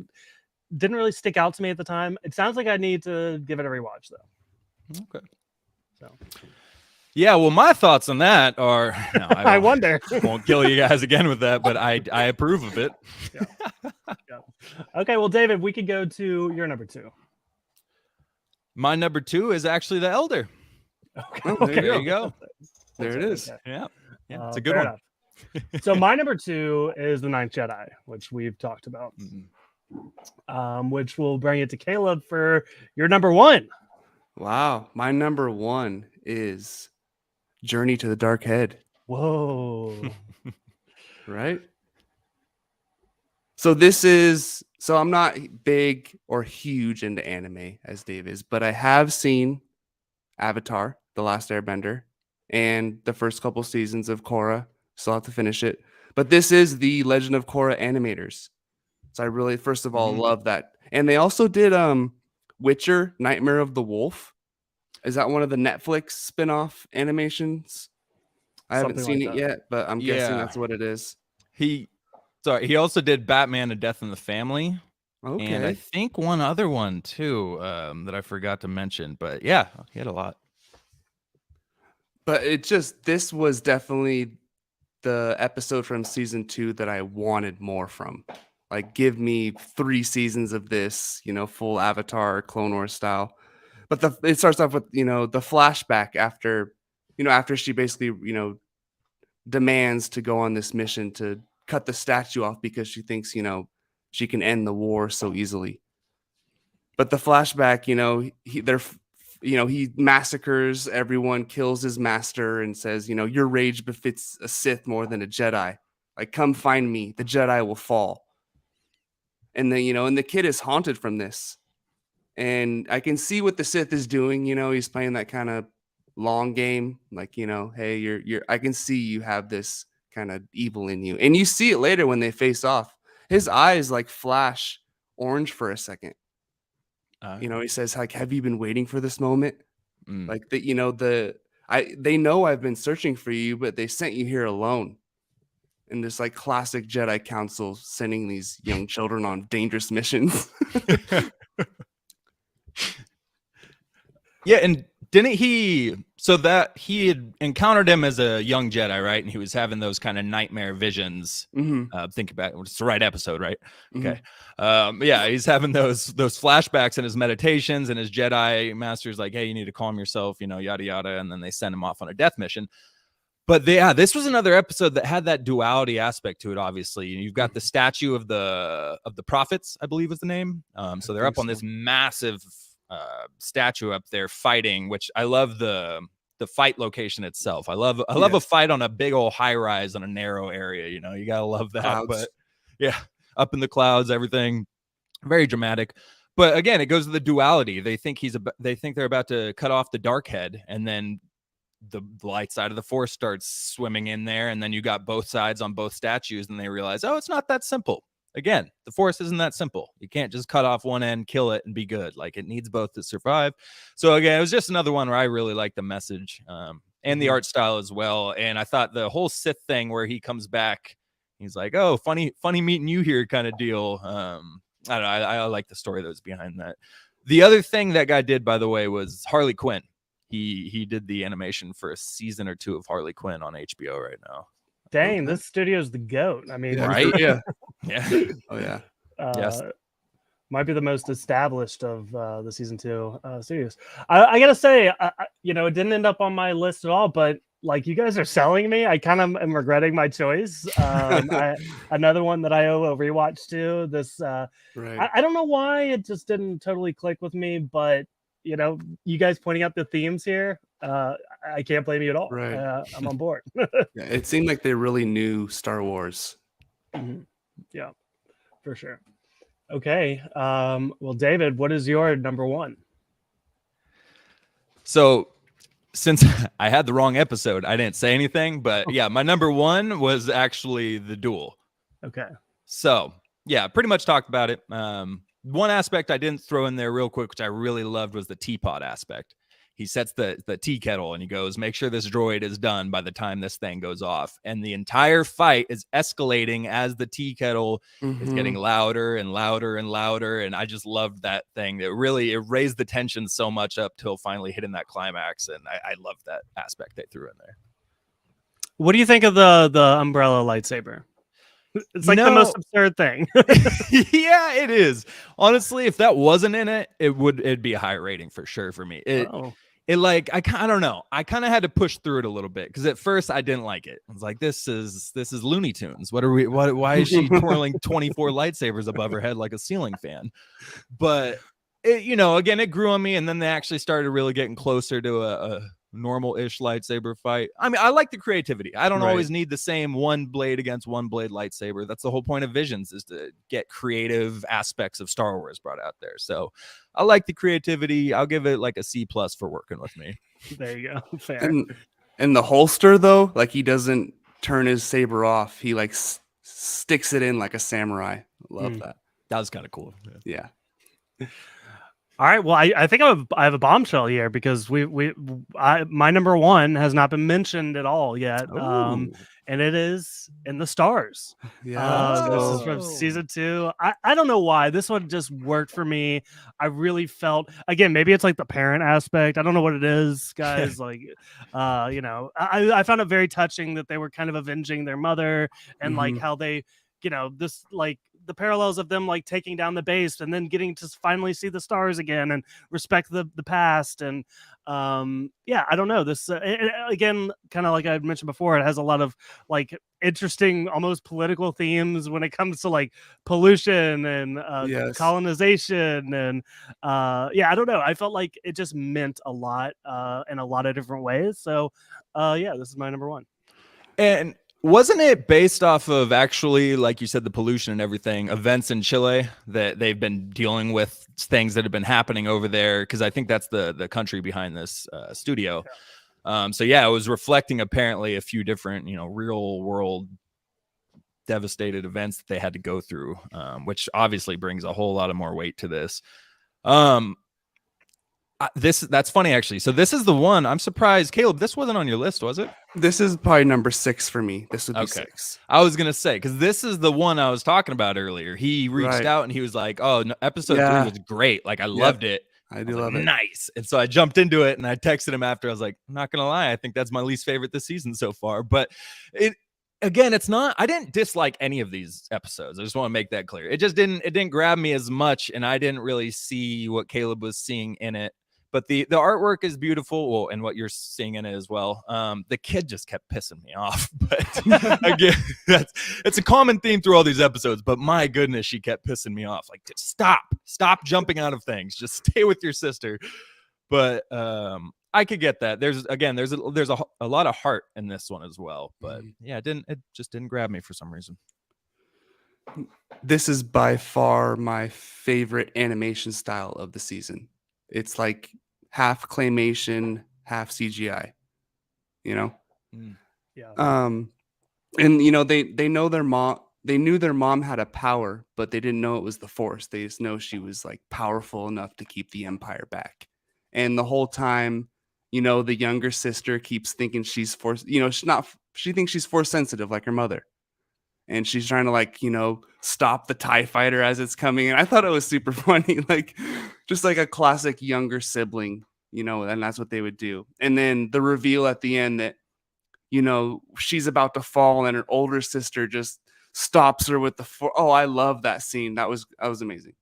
didn't really stick out to me at the time. It sounds like I need to give it a rewatch though. Okay. So yeah, well, my thoughts on that are, no, I wonder. Won't kill you guys again with that, but I approve of it. Yeah. Yeah. Okay, well, David, we could go to your number 2. My number 2 is actually The Elder. Okay. There you go. There it is. Okay. Yeah, it's a good one. So my number 2 is The Ninth Jedi, which we've talked about, which will bring it to Caleb for your number 1. Wow, my number 1 is Journey to the Dark Head. Whoa. Right? So I'm not big or huge into anime as Dave is, but I have seen Avatar, The Last Airbender, and the first couple seasons of Korra. Still have to finish it. But this is the Legend of Korra animators. So I really, first of all, love that. And they also did Witcher, Nightmare of the Wolf. Is that one of the Netflix spin-off animations? I haven't seen it yet, but I'm guessing that's what it is. He also did Batman: A Death in the Family. Okay. And I think one other one too that I forgot to mention. But yeah, he had a lot. But this was definitely the episode from season 2 that I wanted more from. Like, give me 3 seasons of this, full Avatar, Clone Wars style. But it starts off with, the flashback after she basically, demands to go on this mission to cut the statue off because she thinks, she can end the war so easily. But the flashback, he massacres everyone, kills his master, and says, your rage befits a Sith more than a Jedi. Like, come find me, the Jedi will fall. And then, and the kid is haunted from this. And I can see what the Sith is doing. He's playing that kind of long game. Like, hey, I can see you have this kind of evil in you. And you see it later when they face off. His eyes like flash orange for a second. He says, like, have you been waiting for this moment? Like that, they know I've been searching for you, but they sent you here alone. And this like classic Jedi Council sending these young children on dangerous missions. Yeah, and didn't he? So that he had encountered him as a young Jedi, right? And he was having those kind of nightmare visions. Think about it. It's the right episode, right? Okay. Yeah, he's having those flashbacks in his meditations, and his Jedi master's like, "Hey, you need to calm yourself," yada yada, and then they send him off on a death mission. But this was another episode that had that duality aspect to it. Obviously, you've got the statue of the prophets, I believe is the name. So they're up on this massive statue up there fighting, which I love the fight location itself. I love a fight on a big old high rise on a narrow area. You gotta love that. Clouds. But yeah, up in the clouds, everything very dramatic. But again, it goes to the duality. They think they're about to cut off the dark head, and then the light side of the Force starts swimming in there, and then you got both sides on both statues, and they realize, oh, it's not that simple. Again, the Force isn't that simple. You can't just cut off one end, kill it, and be good. Like, it needs both to survive. So again, it was just another one where I really liked the message and the art style as well. And I thought the whole Sith thing where he comes back, he's like, oh, funny meeting you here kind of deal. I don't know. I like the story that was behind that. The other thing that guy did, by the way, was Harley Quinn. He did the animation for a season or 2 of Harley Quinn on HBO right now. Dang, this studio's the GOAT. I mean, right? Yeah. Yeah. Oh yeah. Yes. Might be the most established of the season 2 studios. I gotta say, it didn't end up on my list at all, but like, you guys are selling me. I kind of am regretting my choice. Another one that I owe a rewatch to. This, Right. I don't know why it just didn't totally click with me, but you guys pointing out the themes here, I can't blame you at all. Right. I'm on board. Yeah, it seemed like they really knew Star Wars. Yeah, for sure. Okay. Well, David, what is your number 1? So since I had the wrong episode, I didn't say anything, but yeah, my number 1 was actually the duel. Okay. So yeah, pretty much talked about it. One aspect I didn't throw in there real quick, which I really loved, was the teapot aspect. He sets the tea kettle and he goes, make sure this droid is done by the time this thing goes off. And the entire fight is escalating as the tea kettle is getting louder and louder and louder. And I just loved that thing. It raised the tension so much up till finally hitting that climax. And I loved that aspect they threw in there. What do you think of the umbrella lightsaber? It's like the most absurd thing. Yeah, it is. Honestly, if that wasn't in it, it'd be a high rating for sure for me. I don't know. I kind of had to push through it a little bit because at first I didn't like it. I was like, this is Looney Tunes. Why is she twirling 24 lightsabers above her head like a ceiling fan? But again, it grew on me, and then they actually started really getting closer to a normal-ish lightsaber fight. I mean, I like the creativity. I don't always need the same one blade against one blade lightsaber. That's the whole point of Visions, is to get creative aspects of Star Wars brought out there. So I like the creativity. I'll give it like a C+ for working with me. There you go. Fair. And the holster, though, like, he doesn't turn his saber off. He like sticks it in like a samurai. Love that. That was kind of cool. Yeah. All right. Well, I think I have a bombshell here because my number one has not been mentioned at all yet. Ooh. And it is In the Stars. Yeah. This is So from Oh. season 2. I don't know why this one just worked for me. I really felt, again, maybe it's like the parent aspect. I don't know what it is, guys. Like, I found it very touching that they were kind of avenging their mother and like mhm. how they, this like the parallels of them like taking down the base and then getting to finally see the stars again and respect the past. And yeah, I don't know, this again, kind of like I mentioned before, it has a lot of like interesting almost political themes when it comes to like pollution and Yes. colonization. And yeah, I don't know, I felt like it just meant a lot in a lot of different ways. So yeah, this is my number one. And wasn't it based off of actually, like you said, the pollution and everything, events in Chile that they've been dealing with, things that have been happening over there? Because I think that's the country behind this studio. So yeah, it was reflecting apparently a few different, real world devastated events that they had to go through, which obviously brings a whole lot of more weight to this. That's funny actually. So this is the one I'm surprised, Caleb. This wasn't on your list, was it? This is probably number 6 for me. This would be Okay. 6. I was gonna say, because this is the one I was talking about earlier. He reached Right. out and he was like, "Oh, no, episode 3 Yeah. was great. Like I loved it." I I do was like, love it. nice. And so I jumped into it and I texted him after. I was like, I'm not gonna lie, I think that's my least favorite this season so far. But it again, it's not. I didn't dislike any of these episodes. I just want to make that clear. It didn't grab me as much, and I didn't really see what Caleb was seeing in it. But the artwork is beautiful, well, and what you're seeing in it as well. The kid just kept pissing me off. But again, it's a common theme through all these episodes. But my goodness, she kept pissing me off. Like, stop jumping out of things. Just stay with your sister. But I could get that. There's a lot of heart in this one as well. But yeah, it just didn't grab me for some reason. This is by far my favorite animation style of the season. It's like half claymation, half CGI. You know? Yeah. And they know their mom. They knew their mom had a power, but they didn't know it was the Force. They just know she was like powerful enough to keep the Empire back. And the whole time, the younger sister keeps thinking she's Force. She's not. She thinks she's Force sensitive, like her mother, and she's trying to stop the TIE fighter as it's coming. And I thought it was super funny, like just like a classic younger sibling, and that's what they would do. And then the reveal at the end that she's about to fall and her older sister just stops her with oh, I love that scene. That was amazing.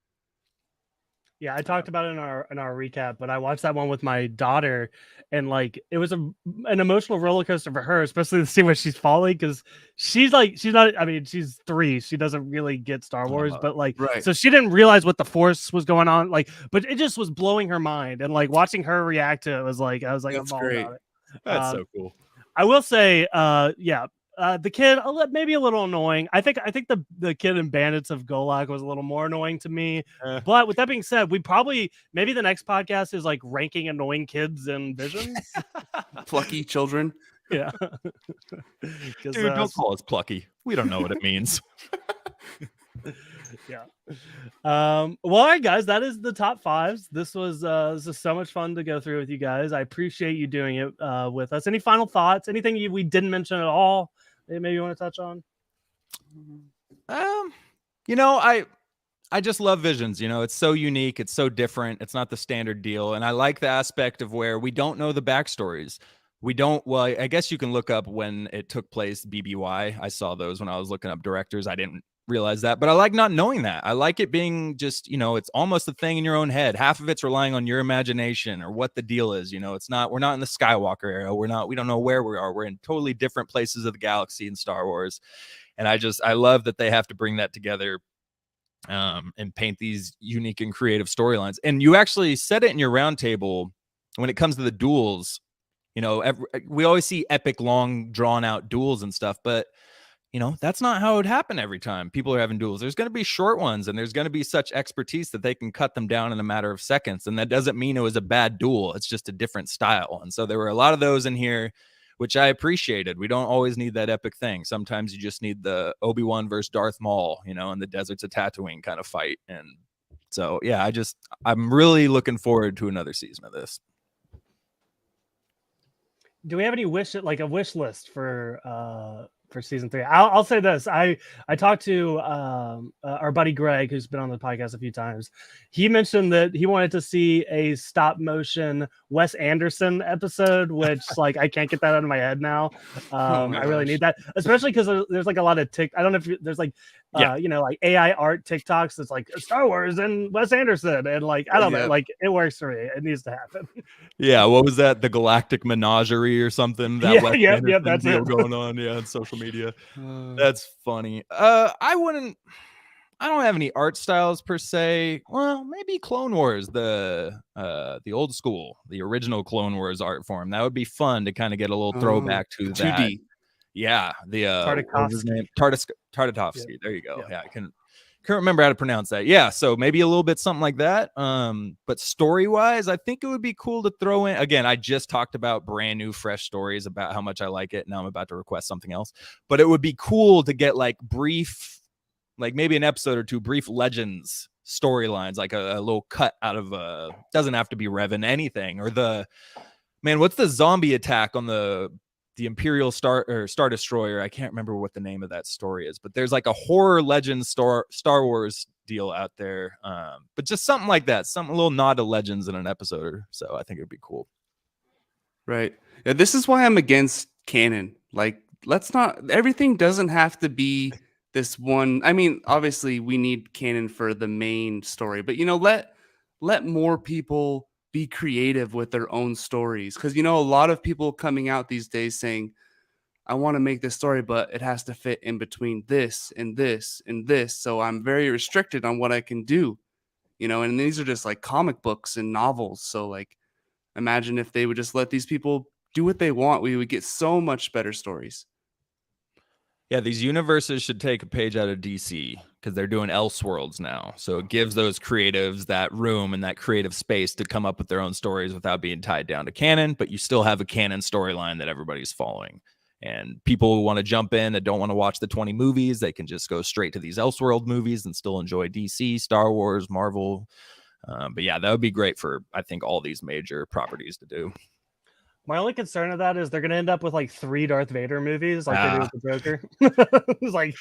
Yeah, I talked about it in our recap, but I watched that one with my daughter, and like it was an emotional roller coaster for her, especially to see where she's falling, because she's not. I mean, she's 3. She doesn't really get Star Wars, but like, Right. so she didn't realize what the Force was going on. Like, but it just was blowing her mind, and like watching her react to it was like, I was like, That's I'm all great. about it. That's so cool. I will say, yeah, the kid maybe a little annoying. I think the kid in Bandits of Golak was a little more annoying to me. But with that being said, we probably maybe the next podcast is like ranking annoying kids in Visions. Plucky children. Yeah. Dude, don't call us plucky. We don't know what it means. Yeah. Well, all right, guys, that is the top 5s. This was so much fun to go through with you guys. I appreciate you doing it with us. Any final thoughts? Anything we didn't mention at all that maybe you want to touch on? I just love Visions. It's so unique. It's so different. It's not the standard deal. And I like the aspect of where we don't know the backstories. Well, I guess you can look up when it took place, BBY. I saw those when I was looking up directors. I didn't realize that, but I like not knowing that. I like it being just, it's almost a thing in your own head. Half of it's relying on your imagination or what the deal is. We're not in the Skywalker era. We don't know where we are. We're in totally different places of the galaxy in Star Wars. And I love that they have to bring that together and paint these unique and creative storylines. And you actually said it in your roundtable when it comes to the duels. We always see epic, long, drawn out duels and stuff, but that's not how it would happen every time people are having duels. There's going to be short ones, and there's going to be such expertise that they can cut them down in a matter of seconds. And that doesn't mean it was a bad duel. It's just a different style. And so there were a lot of those in here, which I appreciated. We don't always need that epic thing. Sometimes you just need the Obi-Wan versus Darth Maul, in the deserts of Tatooine kind of fight. And So yeah, I'm really looking forward to another season of this. Do we have any a wish list for season 3? I'll say this. I talked to our buddy Greg, who's been on the podcast a few times. He mentioned that he wanted to see a stop motion Wes Anderson episode, which like I can't get that out of my head now. Oh my I really gosh. need that, especially because there's like a lot of I don't know if there's like like AI art TikToks that's like Star Wars and Wes Anderson, and like I don't know, Yep. like it works for me. It needs to happen. Yeah, what was that? The Galactic Menagerie or something? That Yeah, Wes yep, Anderson that's deal it. going on, yeah, on social media. That's funny. I don't have any art styles per se. Well, maybe Clone Wars, the old school, the original Clone Wars art form. That would be fun to kind of get a little throwback to that. 2D. Yeah, the what was his name? Tartakovsky. Yeah. There you go. Yeah. Yeah, I can't remember how to pronounce that. Yeah, so maybe a little bit something like that. But story-wise, I think it would be cool to throw in. Again, I just talked about brand new, fresh stories about how much I like it. Now I'm about to request something else. But it would be cool to get like brief, like maybe an episode or two, brief legends storylines, like a little cut out of doesn't have to be Revan, anything, or what's the zombie attack on the Imperial Star Destroyer? I can't remember what the name of that story is, but there's like a horror legend Star Wars deal out there. But just something like that, a little nod to legends in an episode or so. I think it'd be cool. Right. Yeah, this is why I'm against canon. Like, everything doesn't have to be this one. I mean, obviously we need canon for the main story, but let more people be creative with their own stories. Because a lot of people coming out these days saying, I want to make this story, but it has to fit in between this and this and this. So I'm very restricted on what I can do. And these are just like comic books and novels. So like, imagine if they would just let these people do what they want. We would get so much better stories. Yeah, these universes should take a page out of DC because they're doing Elseworlds now. So it gives those creatives that room and that creative space to come up with their own stories without being tied down to canon, but you still have a canon storyline that everybody's following. And people who want to jump in and don't want to watch the 20 movies, they can just go straight to these Elseworld movies and still enjoy DC, Star Wars, Marvel. But yeah, that would be great for, I think, all these major properties to do. My only concern of that is they're going to end up with like 3 Darth Vader movies, like they do with the Joker. It's like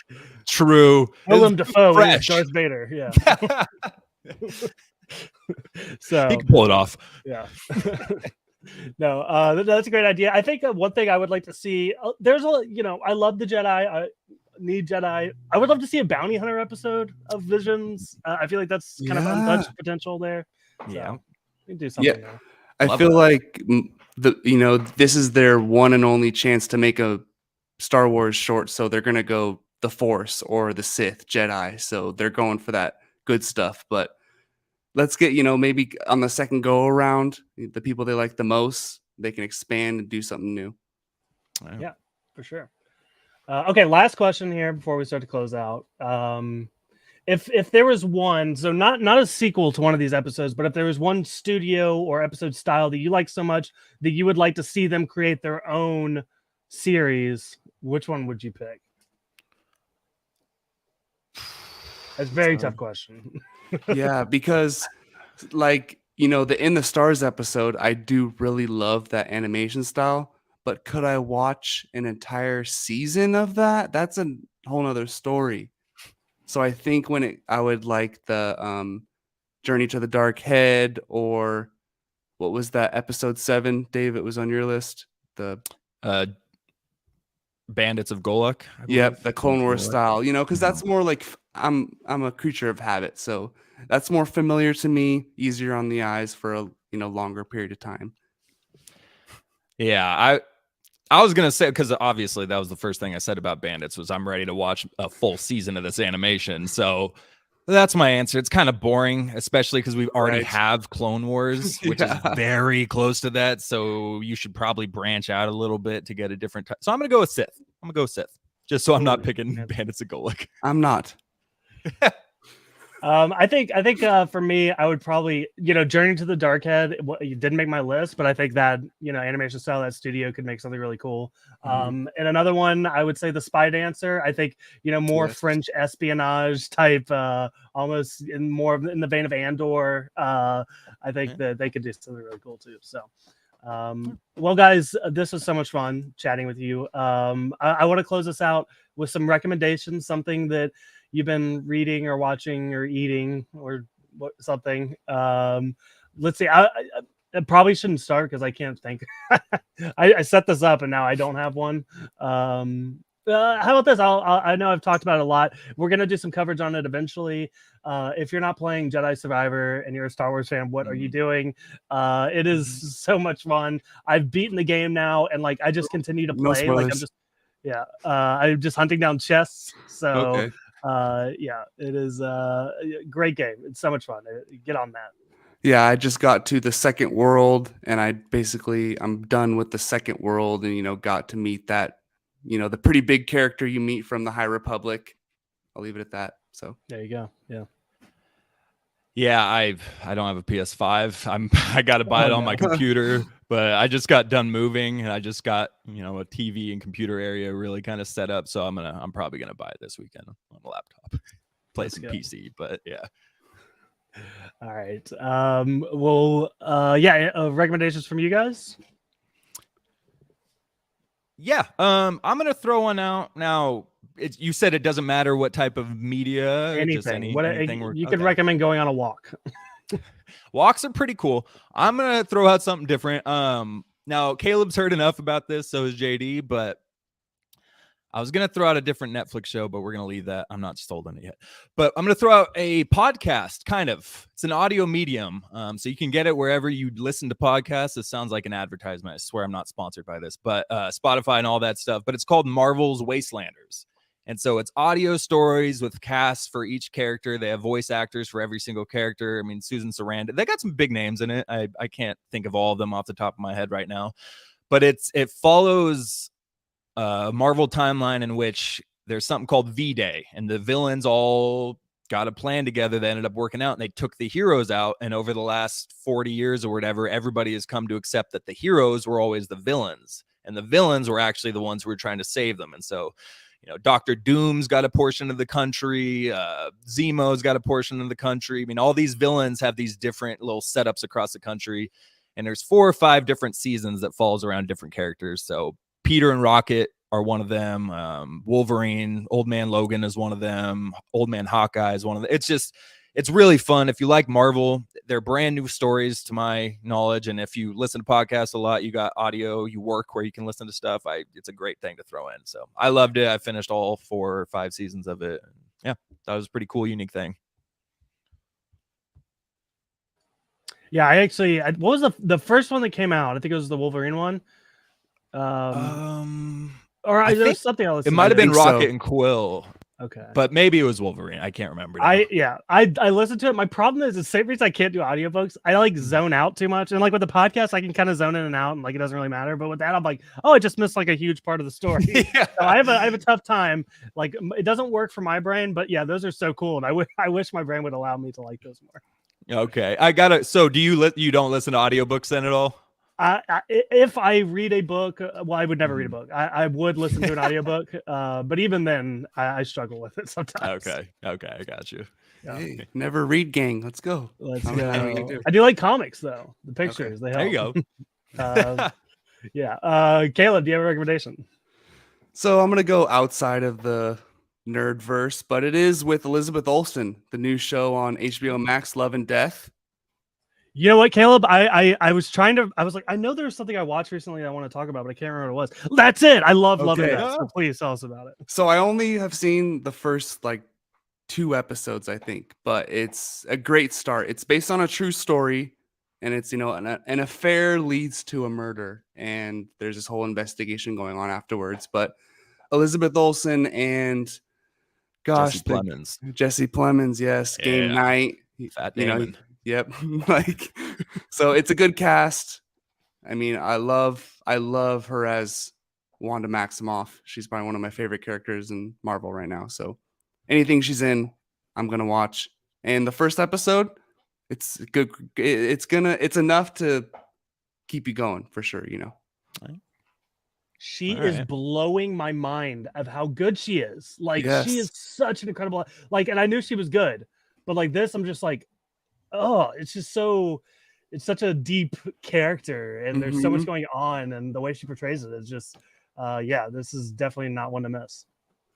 true. Willem Dafoe fresh. is Darth Vader. Yeah. So he can pull it off. Yeah. No, that's a great idea. I think one thing I would like to see. There's I love the Jedi. I need Jedi. I would love to see a bounty hunter episode of Visions. I feel like that's kind of untouched potential there. So, Yeah, we can do something. Yeah. There. I feel like this is their one and only chance to make a Star Wars short, so they're gonna go the Force or the Sith Jedi. So they're going for that good stuff. But let's get maybe on the second go around, the people they like the most, they can expand and do something new. Yeah, for sure. Okay, last question here before we start to close out. If there was one, so not a sequel to one of these episodes, but if there was one studio or episode style that you like so much that you would like to see them create their own series, which one would you pick? That's a very tough question. Yeah, because like the In the Stars episode, I do really love that animation style, but could I watch an entire season of that? That's a whole nother story. So I think I would like the Journey to the Dark Head, or what was that, episode 7, Dave? It was on your list. The Bandits of Golak. Yep, the Clone Wars style. Because that's more like I'm a creature of habit, so that's more familiar to me, easier on the eyes for a longer period of time. Yeah, I was gonna say, because obviously that was the first thing I said about Bandits, was I'm ready to watch a full season of this animation. So that's my answer. It's kind of boring, especially because we already have Clone Wars, which is very close to that. So you should probably branch out a little bit to get a different So I'm gonna go with Sith. Just so I'm not picking Bandits of Golak. I'm not. I think for me, I would probably, Journey to the Dark Head. You didn't make my list, but I think that animation style, that studio could make something really cool. Mhm. And another one, I would say the Spy Dancer. I think more Yes. French espionage type, almost in the vein of Andor. I think that they could do something really cool too. So. Well, guys, this was so much fun chatting with you. I want to close this out with some recommendations, something that you've been reading or watching or eating or something. Let's see. I probably shouldn't start because I can't think. I set this up and now I don't have one. How about this? I know I've talked about it a lot. We're gonna do some coverage on it eventually. If you're not playing Jedi Survivor and you're a Star Wars fan, what are you doing? It is so much fun. I've beaten the game now, and like I just continue to No play. Like I'm spoilers. just I'm just hunting down chests. So Okay. yeah, it is a great game. It's so much fun. Get on that. Yeah, I just got to the second world, and I'm done with the second world, and got to meet that, the pretty big character you meet from the High Republic. I'll leave it at that. So There you go. Yeah. Yeah, I don't have a PS5. I got to buy Oh it on no. my computer, but I just got done moving and I just got, a TV and computer area really kind of set up, so I'm probably going to buy it this weekend on a laptop. Play Let's some go. PC, but yeah. All right. Well, yeah, recommendations from you guys? Yeah, I'm going to throw one out. Now, you said it doesn't matter what type of media, just Anything. anything You can okay. recommend going on a walk. Walks are pretty cool. I'm gonna throw out something different. Now Caleb's heard enough about this, so is JD, but I was gonna throw out a different Netflix show, but we're gonna leave that. I'm not sold on it yet. But I'm gonna throw out a podcast, kind of. It's an audio medium. So you can get it wherever you listen to podcasts. It sounds like an advertisement. I swear I'm not sponsored by this, but Spotify and all that stuff. But it's called Marvel's Wastelanders. And so it's audio stories with casts for each character. They have voice actors for every single character. I mean, Susan Sarandon. They got some big names in it. I can't think of all of them off the top of my head right now. But it follows a Marvel timeline in which there's something called V-Day, and the villains all got a plan together that ended up working out, and they took the heroes out. And over the last 40 years or whatever, everybody has come to accept that the heroes were always the villains, and the villains were actually the ones who were trying to save them. And so, Dr. Doom's got a portion of the country. Zemo's got a portion of the country. I mean, all these villains have these different little setups across the country. And there's 4 or 5 different seasons that falls around different characters. So Peter and Rocket are one of them. Wolverine, Old Man Logan is one of them. Old Man Hawkeye is one of them. It's really fun. If you like Marvel, they're brand new stories to my knowledge. And if you listen to podcasts a lot, you got audio, you work where you can listen to stuff. It's a great thing to throw in. So I loved it. I finished all 4 or 5 seasons of it. Yeah, that was a pretty cool, unique thing. Yeah, what was the first one that came out? I think it was the Wolverine one. Or I there was think something else. it might have been think so. Rocket and Quill. Okay. But maybe it was Wolverine. I can't remember now. I listened to it. My problem is the same reason I can't do audiobooks. I like zone out too much. And like with the podcast, I can kind of zone in and out and like it doesn't really matter. But with that, I'm like, oh, I just missed like a huge part of the story. Yeah. So I have a tough time. Like it doesn't work for my brain, but yeah, those are so cool. And I wish my brain would allow me to like those more. Okay. I gotta. So do you don't listen to audiobooks then at all? If I read a book, well, I would never read a book. I would listen to an audiobook, but even then, I struggle with it sometimes. Okay, I got you. Yeah. Hey, never read, gang. Let's go. Let's I don't know how you go. do. I do like comics though. The pictures they help. There you go. Yeah. Caleb, do you have a recommendation? So I'm gonna go outside of the nerd verse, but it is with Elizabeth Olsen, the new show on HBO Max, Love and Death. You know what, Caleb? I was like, I know there's something I watched recently I want to talk about, but I can't remember what it was. That's it. I love Loving Okay. That. So please tell us about it. So I only have seen the first like 2 episodes, I think, but it's a great start. It's based on a true story, and it's an affair leads to a murder, and there's this whole investigation going on afterwards. But Elizabeth Olsen and Jesse Plemons. Jesse Plemons, yes, Game Yeah. Night, Fat Damon. Yep. Like, so it's a good cast. I mean, I love her as Wanda Maximoff. She's probably one of my favorite characters in Marvel right now. So anything she's in, I'm gonna watch. And the first episode, it's good. It's enough to keep you going for sure. She All is right. blowing my mind of how good she is. Like she Yes. is such an incredible, like, and I knew she was good, but like this, I'm just like, oh, it's just so, it's such a deep character, and there's so much Mhm. going on, and the way she portrays it is just, yeah, this is definitely not one to miss.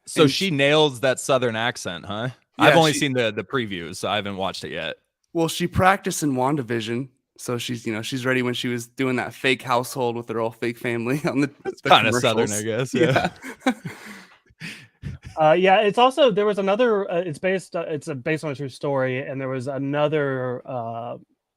So And she nails that Southern accent, huh? I've yeah, only seen the previews, so I haven't watched it yet. she practiced in WandaVision, so she's ready when she was doing that fake household with her all fake family on the Kind of Southern, I commercials. guess. Yeah. Yeah, it's also, there was another. It's based. It's based on a true story, and there was another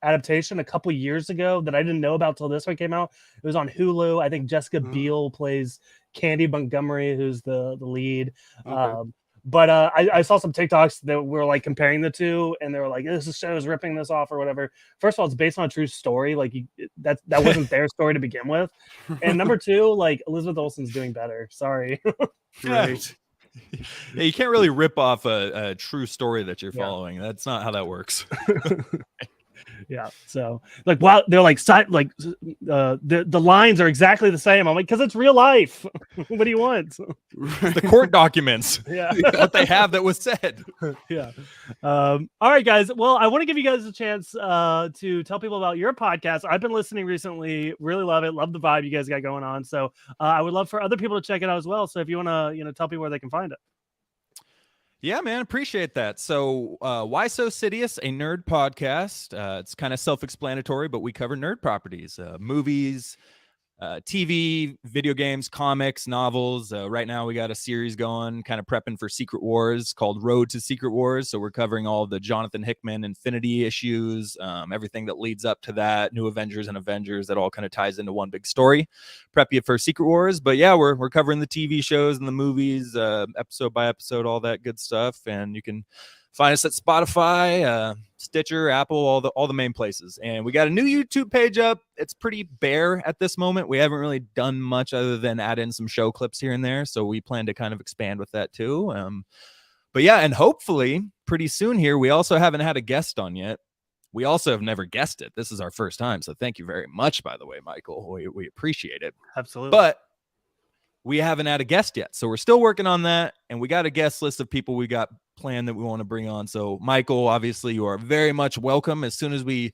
adaptation a couple years ago that I didn't know about till this one came out. It was on Hulu. I think Jessica Biel plays Candy Montgomery, who's the lead. Okay. But I saw some TikToks that were like comparing the two, and they were like, "This show is ripping this off" or whatever. First of all, it's based on a true story. Like that wasn't their story to begin with. And number two, like Elizabeth Olsen's doing better. Sorry. Right. Yeah, you can't really rip off a true story that you're Yeah. following. That's not how that works. Yeah. So like, wow, they're like the lines are exactly the same. I'm like, because it's real life. What do you want? The court documents, Yeah. what they have that was said. Yeah. All right, guys. Well, I want to give you guys a chance to tell people about your podcast. I've been listening recently. Really love it. Love the vibe you guys got going on. So I would love for other people to check it out as well. So if you want to, tell people where they can find it. Yeah, man, appreciate that. So, Why So Sidious, a nerd podcast. It's kind of self-explanatory, but we cover nerd properties, movies, TV, video games, comics, novels. Right now, we got a series going, kind of prepping for Secret Wars called Road to Secret Wars. So we're covering all the Jonathan Hickman Infinity issues, everything that leads up to that, New Avengers and Avengers, that all kind of ties into one big story. Prep you for Secret Wars, but yeah, we're covering the TV shows and the movies, episode by episode, all that good stuff, and you can find us at Spotify, Stitcher, Apple, all the main places. And we got a new YouTube page up. It's pretty bare at this moment. We haven't really done much other than add in some show clips here and there. So we plan to kind of expand with that too. But yeah, and hopefully pretty soon here, we also haven't had a guest on yet. We also have never guessed it. This is our first time. So thank you very much, by the way, Michael. We appreciate it. Absolutely. But we haven't had a guest yet. So we're still working on that. And we got a guest list of people we got planned that we want to bring on. So Michael, obviously you are very much welcome. As soon as we,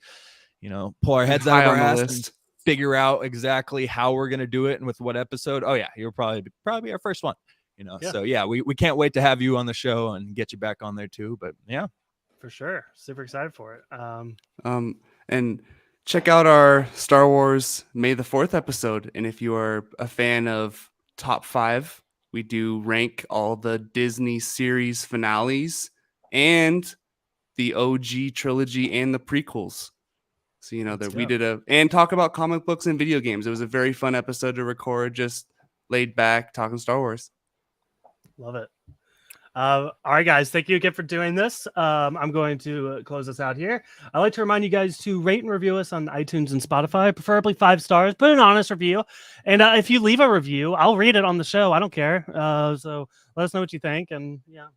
pull our heads out of our ass and figure out exactly how we're going to do it and with what episode. Oh yeah, you're probably our first one, Yeah. So yeah, we can't wait to have you on the show and get you back on there too. But yeah, For sure. Super excited for it. And check out our Star Wars May the 4th episode. And if you are a fan of Top 5, we do rank all the Disney series finales and the OG trilogy and the prequels. So, that we did and talk about comic books and video games. It was a very fun episode to record, just laid back, talking Star Wars. Love it. All right, guys. Thank you again for doing this. I'm going to close this out here. I'd like to remind you guys to rate and review us on iTunes and Spotify, preferably 5 stars. Put an honest review. And if you leave a review, I'll read it on the show. I don't care. So let us know what you think. And yeah.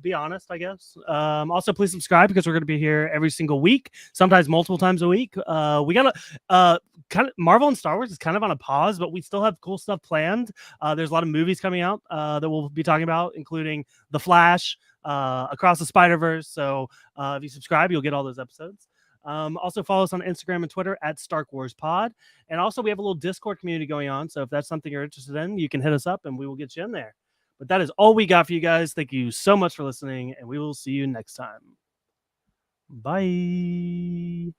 Be honest, I guess. Also, please subscribe because we're going to be here every single week, sometimes multiple times a week. We got kind of Marvel and Star Wars is kind of on a pause, but we still have cool stuff planned. There's a lot of movies coming out that we'll be talking about, including The Flash, Across the Spider-Verse. So if you subscribe, you'll get all those episodes. Also follow us on Instagram and Twitter at Stark Wars Pod. And also we have a little Discord community going on. So if that's something you're interested in, you can hit us up and we will get you in there. But that is all we got for you guys. Thank you so much for listening, and we will see you next time. Bye.